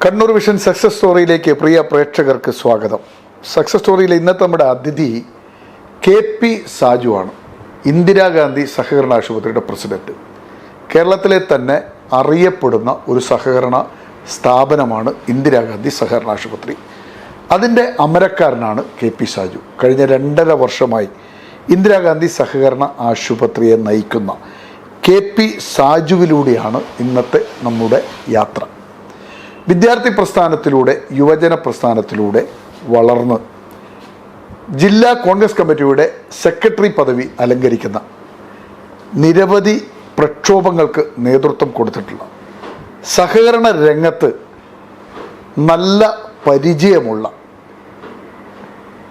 Kannur vision success സ്റ്റോറിയിലേക്ക് പ്രിയ പ്രേക്ഷകർക്ക് സ്വാഗതം. Success സ്റ്റോറിയിലെ ഇന്നത്തെ നമ്മുടെ അതിഥി KP സാജു ആണ്. ഇന്ദിരാഗാന്ധി സഹകരണ ആശുപത്രിയുടെ പ്രസിഡന്റ്. കേരളത്തിലെ തന്നെ അറിയപ്പെടുന്ന ഒരു സഹകരണ സ്ഥാപനമാണ് ഇന്ദിരാഗാന്ധി സഹകരണ ആശുപത്രി. അതിൻ്റെ അമരക്കാരനാണ് KP സാജു. കഴിഞ്ഞ 2.5 വർഷമായി ഇന്ദിരാഗാന്ധി സഹകരണ ആശുപത്രിയെ നയിക്കുന്ന KP സാജുവിലൂടെയാണ് ഇന്നത്തെ നമ്മുടെ യാത്ര. വിദ്യാർത്ഥി പ്രസ്ഥാനത്തിലൂടെ, യുവജന പ്രസ്ഥാനത്തിലൂടെ വളർന്ന് ജില്ലാ കോൺഗ്രസ് കമ്മിറ്റിയുടെ സെക്രട്ടറി പദവി അലങ്കരിക്കുന്ന, നിരവധി പ്രക്ഷോഭങ്ങൾക്ക് നേതൃത്വം കൊടുത്തിട്ടുള്ള, സഹകരണ രംഗത്ത് നല്ല പരിചയമുള്ള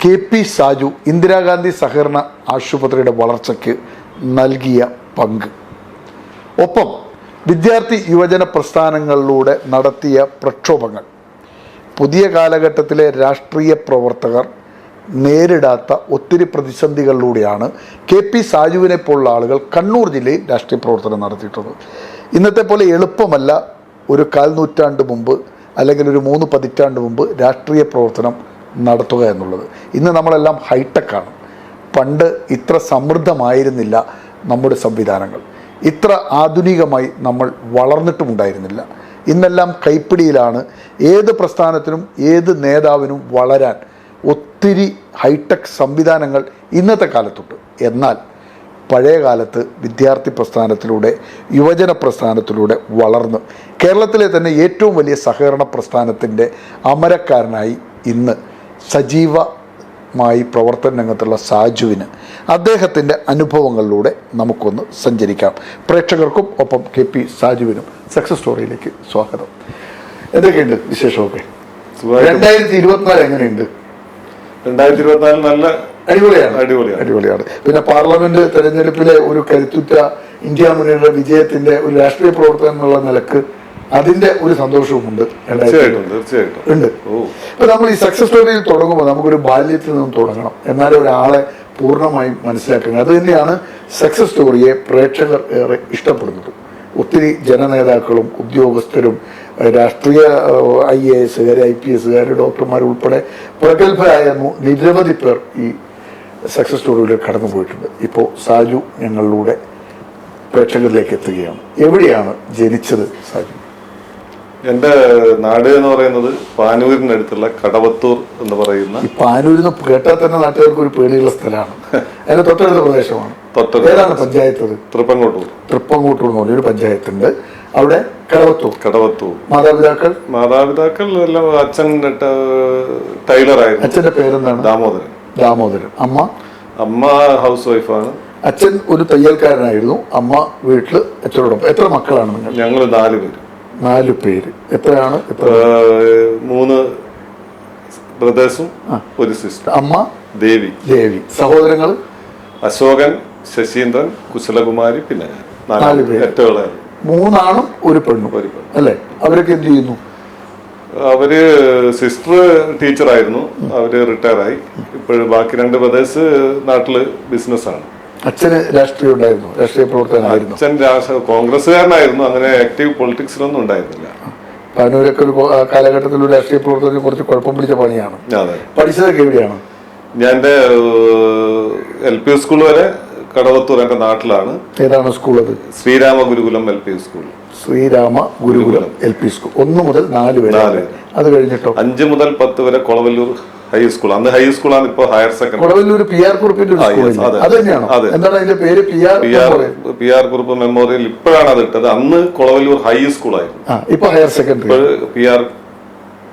KP സാജു ഇന്ദിരാഗാന്ധി സഹകരണ ആശുപത്രിയുടെ വളർച്ചയ്ക്ക് നൽകിയ പങ്ക്, ഒപ്പം വിദ്യാർത്ഥി യുവജന പ്രസ്ഥാനങ്ങളിലൂടെ നടത്തിയ പ്രക്ഷോഭങ്ങൾ, പുതിയ കാലഘട്ടത്തിലെ രാഷ്ട്രീയ പ്രവർത്തകർ നേരിടാത്ത ഒത്തിരി പ്രതിസന്ധികളിലൂടെയാണ് KP സാജുവിനെ പോലുള്ള ആളുകൾ കണ്ണൂർ ജില്ലയിൽ രാഷ്ട്രീയ പ്രവർത്തനം നടത്തിയിട്ടുള്ളത്. ഇന്നത്തെ പോലെ എളുപ്പമല്ല ഒരു 1/4 നൂറ്റാണ്ട് മുമ്പ് അല്ലെങ്കിൽ ഒരു 3 പതിറ്റാണ്ട് മുമ്പ് രാഷ്ട്രീയ പ്രവർത്തനം നടത്തുക എന്നുള്ളത്. ഇന്ന് നമ്മളെല്ലാം ഹൈടെക്കാണ്. പണ്ട് ഇത്ര സമൃദ്ധമായിരുന്നില്ല നമ്മുടെ സംവിധാനങ്ങൾ, ഇത്ര ആധുനികമായി നമ്മൾ വളർന്നിട്ടുമുണ്ടായിരുന്നില്ല. ഇന്നെല്ലാം കൈപ്പിടിയിലാണ്. ഏത് പ്രസ്ഥാനത്തിനും ഏത് നേതാവിനും വളരാൻ ഒത്തിരി ഹൈടെക് സംവിധാനങ്ങൾ ഇന്നത്തെ കാലത്തുണ്ട്. എന്നാൽ പഴയ കാലത്ത് വിദ്യാർത്ഥി പ്രസ്ഥാനത്തിലൂടെ, യുവജന പ്രസ്ഥാനത്തിലൂടെ വളർന്ന് കേരളത്തിലെ തന്നെ ഏറ്റവും വലിയ സഹകരണ പ്രസ്ഥാനത്തിൻ്റെ അമരക്കാരനായി ഇന്ന് സജീവമായി പ്രവർത്തന രംഗത്തുള്ള സാജുവിന് അദ്ദേഹത്തിൻ്റെ അനുഭവങ്ങളിലൂടെ നമുക്കൊന്ന് സഞ്ചരിക്കാം. പ്രേക്ഷകർക്കും ഒപ്പം KP സാജുവിനും സക്സസ് സ്റ്റോറിയിലേക്ക് സ്വാഗതം. എന്തൊക്കെയുണ്ട് വിശേഷമൊക്കെ? 2024 എങ്ങനെയുണ്ട്? 2024 നല്ല അടിപൊളിയാണ്. പിന്നെ പാർലമെന്റ് തെരഞ്ഞെടുപ്പിലെ ഒരു കരുത്തുറ്റ ഇന്ത്യ മുന്നണിയുടെ വിജയത്തിന്റെ ഒരു രാഷ്ട്രീയ പ്രവർത്തനം എന്നുള്ള നിലക്ക് അതിന്റെ ഒരു സന്തോഷവുമുണ്ട്. ഉണ്ട്. ഇപ്പൊ നമ്മൾ ഈ സക്സസ് സ്റ്റോറിയിൽ തുടങ്ങുമ്പോൾ നമുക്കൊരു ബാല്യത്തിൽ നിന്നും തുടങ്ങണം, എന്നാലും ഒരാളെ പൂർണ്ണമായും മനസ്സിലാക്കുക. അത് തന്നെയാണ് സക്സസ് സ്റ്റോറിയെ പ്രേക്ഷകർ ഏറെ ഇഷ്ടപ്പെടുന്നത്. ഒത്തിരി ജനനേതാക്കളും ഉദ്യോഗസ്ഥരും രാഷ്ട്രീയ IAS, IPS, ഡോക്ടർമാർ ഉൾപ്പെടെ പ്രഗത്ഭരായ നിരവധി പേർ ഈ സക്സസ് സ്റ്റോറിയിലൂടെ കടന്നു പോയിട്ടുണ്ട്. ഇപ്പോൾ സാജു ഞങ്ങളിലൂടെ പ്രേക്ഷകരിലേക്ക് എത്തുകയാണ്. എവിടെയാണ് ജനിച്ചത് സാജു? എൻ്റെ നാട് എന്ന് പറയുന്നത് പാനൂരിനടുത്തുള്ള കടവത്തൂർ എന്ന് പറയുന്ന. ഈ പാനൂരിന്ന് കേട്ടാൽ തന്നെ നാട്ടുകാർക്ക് ഒരു പേടിയുള്ള സ്ഥലമാണ്. അതിന്റെ തൊട്ടടുത്ത പ്രദേശമാണ്. ഏതാണ് പഞ്ചായത്ത്? തൃപ്പങ്ങോട്ടൂർ എന്ന് പറഞ്ഞൊരു പഞ്ചായത്തുണ്ട്. അവിടെ കടവത്തൂർ. മാതാപിതാക്കൾ എല്ലാം അച്ഛൻ ടൈലറായിരുന്നു. അച്ഛന്റെ പേരെന്താണ്? ദാമോദരൻ. അമ്മ ഹൗസ് വൈഫാണ്. അച്ഛൻ ഒരു തയ്യൽക്കാരനായിരുന്നു. അമ്മ വീട്ടില് അച്ഛനോടൊപ്പം. എത്ര മക്കളാണ് നിങ്ങൾ? ഞങ്ങൾ 4 പേര്. 4 പേര്. എത്രയാണ്? 3 ബ്രദേഴ്സും ഒരു സിസ്റ്റർ. അമ്മ ദേവി. സഹോദരങ്ങൾ അശോകൻ, ശശീന്ദ്രൻ, കുശലകുമാരി, പിന്നെ 4 പേര്. 3 ആണും ഒരു പെണ്ണും അല്ലേ? അവരൊക്കെ എന്ത് ചെയ്യുന്നു? അവര് സിസ്റ്റർ ടീച്ചറായിരുന്നു, അവര് റിട്ടയറായി. ഇപ്പോഴും ബാക്കി 2 ബ്രദേഴ്സ് നാട്ടില് ബിസിനസ്സാണ്. അച്ഛന് രാഷ്ട്രീയ പ്രവർത്തകനായിരുന്നു. അച്ഛൻ കോൺഗ്രസ്സുകാരനായിരുന്നു. അങ്ങനെ ആക്റ്റീവ് പൊളിറ്റിക്സിലൊന്നും ഉണ്ടായിരുന്നില്ല. പാനൂരൊക്കെ ഒരു കാലഘട്ടത്തിൽ രാഷ്ട്രീയ പ്രവർത്തനം കുറച്ച് കുഴപ്പം പിടിച്ച പണിയാണ്. പഠിച്ചതൊക്കെ എവിടെയാണ്? ഞാൻ എൻ്റെ LP സ്കൂൾ വരെ കടവത്തൂർ എൻ്റെ നാട്ടിലാണ്. ഏതാണ് സ്കൂൾ അത്? ശ്രീരാമ ഗുരുകുലം LP സ്കൂൾ. ശ്രീരാമ ഗുരുകുലം LP സ്കൂൾ 1 മുതൽ 4 വരെ. അത് കഴിഞ്ഞിട്ടോ 5 മുതൽ 10 വരെ കൊളവല്ലൂർ ഹൈസ്കൂൾ. അന്ന് ഹൈസ്കൂളാണ്, ഇപ്പോൾ ഹയർ സെക്കൻഡറി. കൊളവല്ലൂർ PR കുറുപ്പിന്റെ അത് തന്നെയാണ്. എന്താണ് അതിന്റെ പേര്? PR Kurup memorial. ഇപ്പോഴാണ് അത് ഇട്ടത്. അന്ന് കൊളവല്ലൂർ ഹൈസ്കൂൾ ആയിരുന്നു. ഇപ്പൊ higher secondary. PR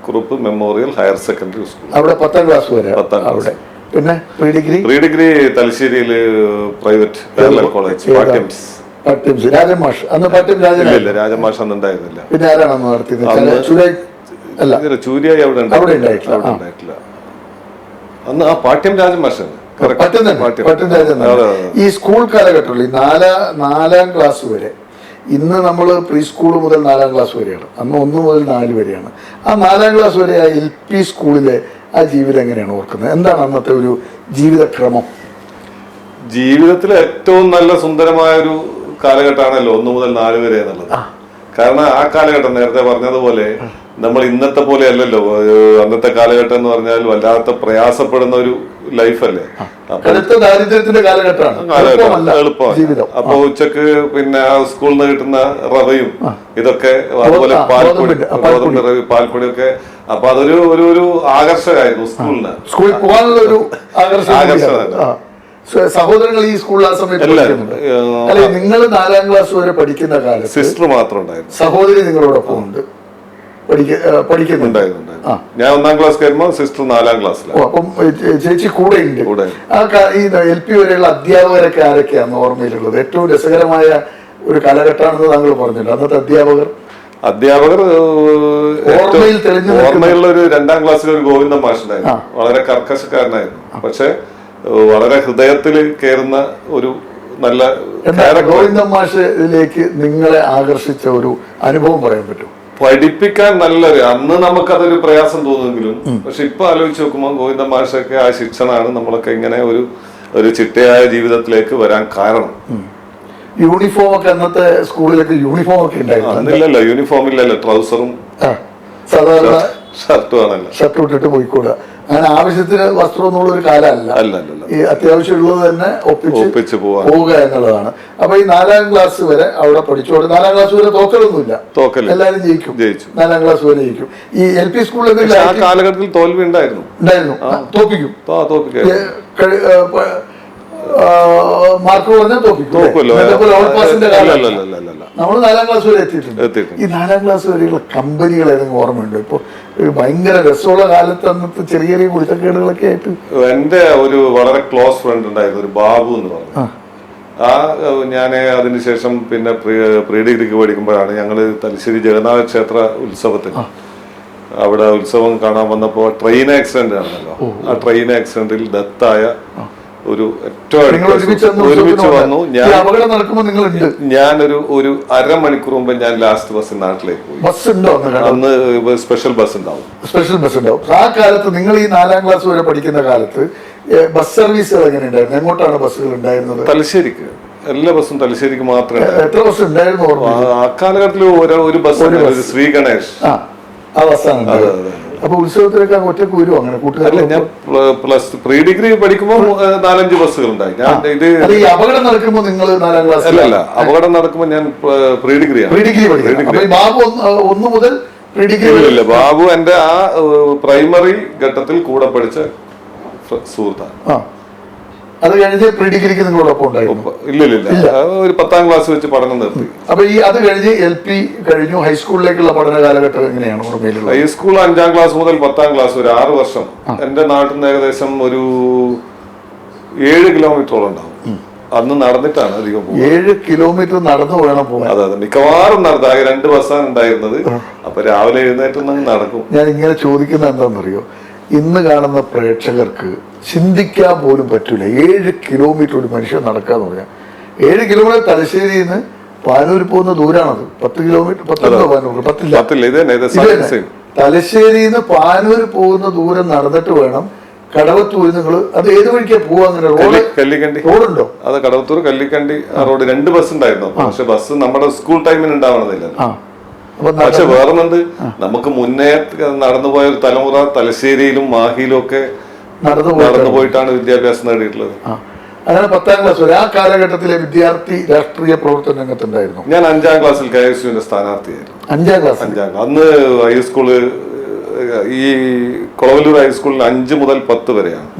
Kurup memorial higher secondary school. അവിടെ 10ാം ക്ലാസ് വരെ. അവിടെ പിന്നെ പ്രീ ഡിഗ്രി തലശ്ശേരിയിൽ പ്രൈവറ്റ് കേരള കോളേജ് പാട്യംസ്. രാജമാഷ്. അന്ന് രാജമാഷ് അന്ന് ഉണ്ടായിരുന്നില്ല. പിന്നെ ആരാണ് നടത്തിയത്? ചൂര്യായി അവിടെ ഉണ്ടായിട്ടില്ല. അന്ന് ആ പാട്യം രാജമാഷാണ്. ഈ സ്കൂൾ കാലഘട്ടത്തിൽ 4ാം ക്ലാസ് വരെ, ഇന്ന് നമ്മൾ പ്രീ സ്കൂൾ മുതൽ 4ാം ക്ലാസ് വരെയാണ്, അന്ന് 1 മുതൽ 4 വരെയാണ്. ആ 4ാം ക്ലാസ് വരെ ആ LP സ്കൂളിലെ ആ ജീവിതം എങ്ങനെയാണ് ഓർക്കുന്നത്? എന്താണ് അന്നത്തെ ഒരു ജീവിതക്രമം? ജീവിതത്തിലെ ഏറ്റവും നല്ല സുന്ദരമായ ഒരു കാലഘട്ടമാണല്ലോ 1 മുതൽ 4 വരെ എന്നുള്ളത്. കാരണം ആ കാലഘട്ടം നേരത്തെ പറഞ്ഞതുപോലെ നമ്മൾ ഇന്നത്തെ പോലെ അല്ലല്ലോ. അന്നത്തെ കാലഘട്ടം എന്ന് പറഞ്ഞാൽ വല്ലാത്ത പ്രയാസപ്പെടുന്ന ഒരു ലൈഫല്ലേ. ദാരിദ്ര്യത്തിന്റെ കാലഘട്ടമാണ്, എളുപ്പമാണ്. അപ്പൊ ഉച്ചക്ക് പിന്നെ സ്കൂളിൽ നിന്ന് കിട്ടുന്ന റവയും ഇതൊക്കെ, അതുപോലെ പാൽപ്പൊടി, ഗോതമ്പ് റവ, പാൽപ്പൊടി ഒക്കെ. അപ്പൊ അതൊരു ഒരു ഒരു ആകർഷകമായിരുന്നു സ്കൂളിന്. സ്കൂളിൽ പോകാനുള്ള ഒരു ആകർഷകമായിരുന്നു. സഹോദരങ്ങൾ ഈ സ്കൂളിൽ ആ സമയത്ത് അല്ലെ? നിങ്ങൾ 4ാം ക്ലാസ് വരെ പഠിക്കുന്ന കാലത്ത് സിസ്റ്റർ മാത്രം ഉണ്ടായിരുന്നു. സഹോദരി നിങ്ങളോടൊപ്പം ഉണ്ട്, പഠിക്കുന്നുണ്ടായിരുന്നു. ഞാൻ 1ാം ക്ലാസ് കയറുമ്പോൾ സിസ്റ്റർ 4ാം ക്ലാസ്സിലാണ്. അപ്പം ചേച്ചി കൂടെ ഉണ്ട്. ഈ LP വരെയുള്ള അധ്യാപകരൊക്കെ ആരൊക്കെയാണ് ഓർമ്മയിലുള്ളത്? ഏറ്റവും രസകരമായ ഒരു കാലഘട്ടമാണെന്ന് താങ്കൾ പറഞ്ഞില്ല. അന്നത്തെ അധ്യാപകർ ഓർമ്മയുള്ള ഒരു 2ാം ക്ലാസ്സിൽ ഒരു ഗോവിന്ദൻ മാഷുണ്ടായിരുന്നു. വളരെ കർക്കശക്കാരനായിരുന്നു, പക്ഷെ വളരെ ഹൃദയത്തിൽ കയറുന്ന ഒരു നല്ല. ഗോവിന്ദൻ മാഷിലേക്ക് നിങ്ങളെ ആകർഷിച്ച ഒരു അനുഭവം പറയാൻ പറ്റും? പഠിപ്പിക്കാൻ നല്ലൊരു, അന്ന് നമുക്കതൊരു പ്രയാസം തോന്നുമെങ്കിലും, പക്ഷെ ഇപ്പൊ ആലോചിച്ച് നോക്കുമ്പോൾ ഗോവിന്ദൻ മാഷൊക്കെ ആ ശിക്ഷണാണ് നമ്മളൊക്കെ ഇങ്ങനെ ഒരു ചിട്ടയായ ജീവിതത്തിലേക്ക് വരാൻ കാരണം. യൂണിഫോം ഒക്കെ അന്നത്തെ സ്കൂളിലൊക്കെ യൂണിഫോം ഒക്കെ ഉണ്ടായിരുന്നു. അന്നില്ലല്ലോ, യൂണിഫോം ഇല്ലല്ലോ, ട്രൗസറും സാധാരണ ഷർട്ടും ആണല്ലോ. ഷർട്ട് ഇട്ടിട്ട് പോയിക്കൂടാ. അങ്ങനെ ആവശ്യത്തിന് വസ്ത്രം എന്നുള്ള ഒരു കാലമല്ല. ഈ അത്യാവശ്യമുള്ളത് തന്നെ ഒപ്പിച്ച് പോവുക എന്നുള്ളതാണ്. അപ്പൊ ഈ 4ാം ക്ലാസ് വരെ അവിടെ പഠിച്ചോണ്ട് 4ാം ക്ലാസ് വരെ തോക്കലൊന്നുമില്ല, എല്ലാവരും ജയിച്ചു. 4ാം ക്ലാസ് വരെ ജയിക്കും. ഈ LP സ്കൂളിൽ കാലഘട്ടത്തിൽ തോൽവി ഉണ്ടായിരുന്നു, തോപ്പിക്കും. മാർക്ക് പറഞ്ഞാൽ തോപ്പിക്കും. നമ്മൾ 4ാം ക്ലാസ് വരെ എത്തിയിട്ടുണ്ട്. ഈ 4ാം ക്ലാസ് വരെയുള്ള കമ്പനികൾ ഏതെങ്കിലും ഓർമ്മയുണ്ടോ? ഇപ്പൊ ഭയങ്കര രസമുള്ള കാലത്ത് അന്നത്തെ ചെറിയ ചെറിയ കുരുത്തക്കേടുകളൊക്കെ ആയിട്ട്. എന്റെ ഒരു വളരെ ക്ലോസ് ഫ്രണ്ട് ഉണ്ടായിരുന്നു, ഒരു ബാബു എന്ന് പറഞ്ഞു. ഞാൻ അതിനുശേഷം പിന്നെ പ്രീ ഡിഗ്രിക്ക് പഠിക്കുമ്പോഴാണ് ഞങ്ങള് തലശ്ശേരി ജഗന്നാഥ ക്ഷേത്ര ഉത്സവത്തിന് അവിടെ ഉത്സവം കാണാൻ വന്നപ്പോ ട്രെയിൻ ആക്സിഡന്റ് ആണല്ലോ. ആ ട്രെയിൻ ആക്സിഡന്റിൽ ഡെത്തായ ഒരു ഒരുമിച്ച് വന്നു. ഞാനൊരു അരമണിക്കൂർ മുമ്പ് ഞാൻ ലാസ്റ്റ് ബസ് നാട്ടിലേക്ക് പോയി. അന്ന് സ്പെഷ്യൽ ബസ് ഉണ്ടാവും. ആ കാലത്ത് നിങ്ങൾ ഈ 4ാം ക്ലാസ് വരെ പഠിക്കുന്ന കാലത്ത് ബസ് സർവീസുകൾ എങ്ങനെ ഉണ്ടായിരുന്നു? എങ്ങോട്ടാണ് ബസ്സുകൾ ഉണ്ടായിരുന്നത്? തലശ്ശേരിക്ക്. എല്ലാ ബസ്സും തലശ്ശേരിക്ക് മാത്രമേ. എത്ര ബസ് ഉണ്ടായിരുന്നു ആ കാലഘട്ടത്തിൽ? ഒരു ബസ്, ശ്രീ ഗണേഷ്, ആ ബസ്സാണ്. അപ്പൊ ഉത്സവത്തിലൊക്കെ ഒറ്റക്ക് വരും അങ്ങനെ കൂട്ടുകാരല്ല? ഞാൻ പ്ലസ് പ്രീ ഡിഗ്രി പഠിക്കുമ്പോൾ 4-5 ബസ്സുകൾ ഉണ്ടായി. അപകടം നടക്കുമ്പോൾ നിങ്ങൾ 4ാം ക്ലാസ്? അല്ല, അപകടം നടക്കുമ്പോൾ ഞാൻ പ്രീ ഡിഗ്രി. ബാബു 1 മുതൽ പ്രീ ഡിഗ്രി? ഇല്ല, ബാബു എന്റെ ആ പ്രൈമറി ഘട്ടത്തിൽ കൂടെ പഠിച്ച സുഹൃത്താണ്. അത് കഴിഞ്ഞ് പ്രീ ഡിഗ്രിക്ക് നിങ്ങളോടൊപ്പം ഉണ്ടായിരുന്നു? ഇല്ല, ഒരു 10ാം ക്ലാസ് വെച്ച് പഠനം നിർത്തി. അപ്പൊ ഈ അത് കഴിഞ്ഞ് LP കഴിഞ്ഞു, ഹൈസ്കൂളിലേക്കുള്ള പഠന കാലഘട്ടം എങ്ങനെയാണ് ഓർമ്മയിലുള്ളത്? ഹൈസ്കൂൾ 5ാം ക്ലാസ് മുതൽ 10ാം ക്ലാസ് വരെ 6 വർഷം. എന്റെ നാട്ടിൽ നിന്ന് ഏകദേശം ഒരു 7 കിലോമീറ്ററോളം ഉണ്ടാവും. അന്ന് നടന്നിട്ടാണ് അധികം. 7 കിലോമീറ്റർ നടന്നു വേണം പോകാൻ? അതെ, മിക്കവാറും നടന്നു. ആകെ 2 ബസ്സാണ് ഉണ്ടായിരുന്നത്. അപ്പൊ രാവിലെ എഴുന്നേറ്റ് നടക്കും. ഞാൻ ഇങ്ങനെ ചോദിക്കുന്നത് എന്താണെന്നറിയോ? ഇന്ന് കാണുന്ന പ്രേക്ഷകർക്ക് ചിന്തിക്കാൻ പോലും പറ്റൂല. 7 കിലോമീറ്റർ ഒരു മനുഷ്യൻ നടക്കാന്ന് പറഞ്ഞാൽ. 7 കിലോമീറ്റർ തലശ്ശേരിയിൽ നിന്ന് പാനൂർ പോകുന്ന ദൂരാണത്. 10 കിലോമീറ്റർ, 10 തലശ്ശേരിയിൽ നിന്ന് പാനൂർ പോകുന്ന ദൂരം നടന്നിട്ട് വേണം കടവത്തൂർ. നിങ്ങൾ അത് ഏത് വഴിക്കാ പോവാ? അങ്ങനെ കല്ലിക്കണ്ടി റോഡുണ്ടോ? അത് കടവത്തൂർ കല്ലിക്കണ്ടി റോഡ് 2 ബസ് ഉണ്ടായിരുന്നു. പക്ഷെ ബസ് നമ്മുടെ സ്കൂൾ ടൈമിന് ഉണ്ടാവണതില്ല. പക്ഷെ വേറൊന്നുണ്ട്, നമുക്ക് മുന്നേ നടന്നുപോയ ഒരു തലമുറ തലശ്ശേരിയിലും മാഹിയിലും ഒക്കെ നടന്നു പോയിട്ടാണ് വിദ്യാഭ്യാസം നേടിയിട്ടുള്ളത്. അങ്ങനെ 10ാം ക്ലാസ് വരെ ആ കാലഘട്ടത്തിലെ വിദ്യാർത്ഥി രാഷ്ട്രീയ പ്രവർത്തന രംഗത്തുണ്ടായിരുന്നു. ഞാൻ 5ാം ക്ലാസ്സിൽ KSUവിന്റെ സ്ഥാനാർത്ഥിയായിരുന്നു. 5ാം ക്ലാസ്? അന്ന് ഹൈസ്കൂള്, ഈ കൊളവല്ലൂർ ഹൈസ്കൂളിൽ 5 മുതൽ 10 വരെയാണ്.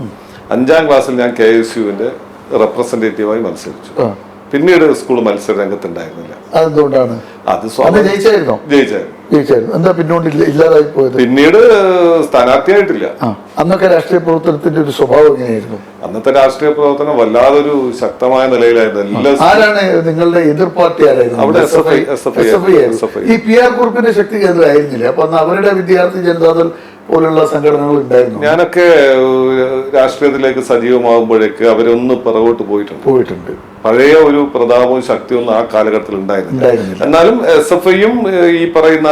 5ാം ക്ലാസ്സിൽ ഞാൻ KSUവിന്റെ റെപ്രസെന്റേറ്റീവായി മത്സരിച്ചു. പിന്നീട് സ്കൂൾ മത്സര രംഗത്തുണ്ടായിരുന്നില്ല. അതെന്തുകൊണ്ടാണ്? ജയിച്ചായിരുന്നു? എന്താ പിന്നോട്ട് ഇല്ലാതായി പോയത്? പിന്നീട് സ്ഥാനാർത്ഥിയായിട്ടില്ല. അന്നൊക്കെ രാഷ്ട്രീയ പ്രവർത്തനത്തിന്റെ ഒരു സ്വഭാവം എങ്ങനെയായിരുന്നു? അന്നത്തെ രാഷ്ട്രീയ പ്രവർത്തനം വല്ലാതൊരു ശക്തമായ നിലയിലായിരുന്നു. ആരാണ് നിങ്ങളുടെ എതിർ പാർട്ടി? ആരായിരുന്നു അവിടെ? ഈ PR കുറുപ്പിന്റെ ശക്തി കേന്ദ്രമായിരുന്നില്ല? അപ്പൊ അന്ന് അവരുടെ വിദ്യാർത്ഥി ജനതാദൾ പോലുള്ള സംഘടനകൾ ഉണ്ടായിരുന്നു. ഞാനൊക്കെ രാഷ്ട്രീയത്തിലേക്ക് സജീവമാകുമ്പോഴേക്ക് അവരൊന്ന് പിറകോട്ട് പോയിട്ടുണ്ട്. പഴയ ഒരു പ്രതാപവും ശക്തിയൊന്നും ആ കാലഘട്ടത്തിൽ ഉണ്ടായിരുന്നില്ല. എന്നാലും SFIയും ഈ പറയുന്ന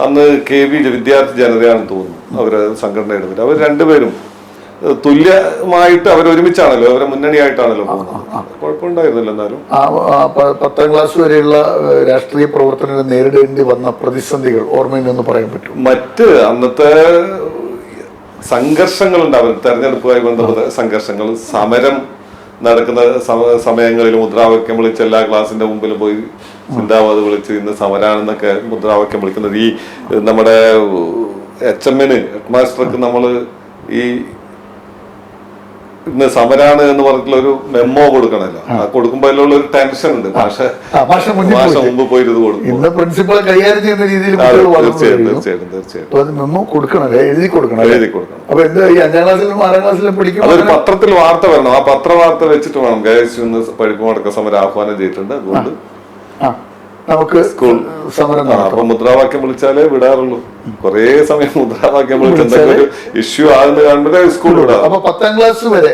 അന്ന് KB വിദ്യാർത്ഥി ജനതയാണെന്ന് തോന്നുന്നു അവര് സംഘടന എടുത്തിട്ട്. അവർ രണ്ടുപേരും തുല്യമായിട്ട് അവരൊരുമിച്ചാണല്ലോ, അവരെ മുന്നണിയായിട്ടാണല്ലോ പോകുന്നത്. കുഴപ്പമുണ്ടായിരുന്നില്ല. എന്നാലും 10ാം ക്ലാസ് വരെയുള്ള രാഷ്ട്രീയ പ്രവർത്തനങ്ങൾ നേരിടേണ്ടി വന്ന പ്രതിസന്ധികൾ ഓർമ്മയിൽ നിന്ന് പറയാൻ പറ്റും. മറ്റ് അന്നത്തെ സംഘർഷങ്ങളുണ്ട്, അവർ തെരഞ്ഞെടുപ്പുമായി ബന്ധപ്പെട്ട സംഘർഷങ്ങൾ, സമരം നടക്കുന്ന സമയങ്ങളിൽ മുദ്രാവാക്യം വിളിച്ച് എല്ലാ ക്ലാസിന്റെ മുമ്പിൽ പോയി ചിന്താവാദം വിളിച്ച് ഇന്ന് സമരാണെന്നൊക്കെ മുദ്രാവാക്യം വിളിക്കുന്നത്. ഈ നമ്മുടെ HMന് ഹെഡ് മാസ്റ്റർക്ക് നമ്മള് ഈ ഇന്ന് സമരാണ് എന്ന് പറഞ്ഞിട്ടുള്ള ഒരു മെമ്മോ കൊടുക്കണല്ലോ. ആ കൊടുക്കുമ്പോ അതിലുള്ള ഒരു ടെൻഷൻ ഉണ്ട്. ഭാഷ മുമ്പ് പോയിട്ട് ഇത് കൊടുക്കും. ഇന്ന് പ്രിൻസിപ്പൾ കൈകാര്യം ചെയ്യുന്ന രീതിയിൽ തീർച്ചയായിട്ടും മെമ്മോ കൊടുക്കണം, എഴുതി കൊടുക്കണം. അപ്പൊ എന്ത് ഈ 5ാം ക്ലാസ്സിലും 6ാം ക്ലാസ്സിലും പഠിക്കും അതൊരു പത്രത്തിൽ വാർത്ത വരണം. ആ പത്രവാർത്ത വെച്ചിട്ട് വേണം. KSU പഠിപ്പ് മുടക്ക സമരം ആഹ്വാനം ചെയ്തിട്ടുണ്ട്. അതുകൊണ്ട് നമുക്ക് സ്കൂൾ സമരം അപ്പൊ മുദ്രാവാക്യം വിളിച്ചാലേ വിടാറുള്ളൂ. കൊറേ സമയം മുദ്രാവാക്യം വിളിച്ച് എന്തൊക്കെ ഒരു ഇഷ്യൂ ആകുന്ന കാണുമ്പോഴേ സ്കൂൾ വിടാം. അപ്പൊ 10ാം ക്ലാസ് വരെ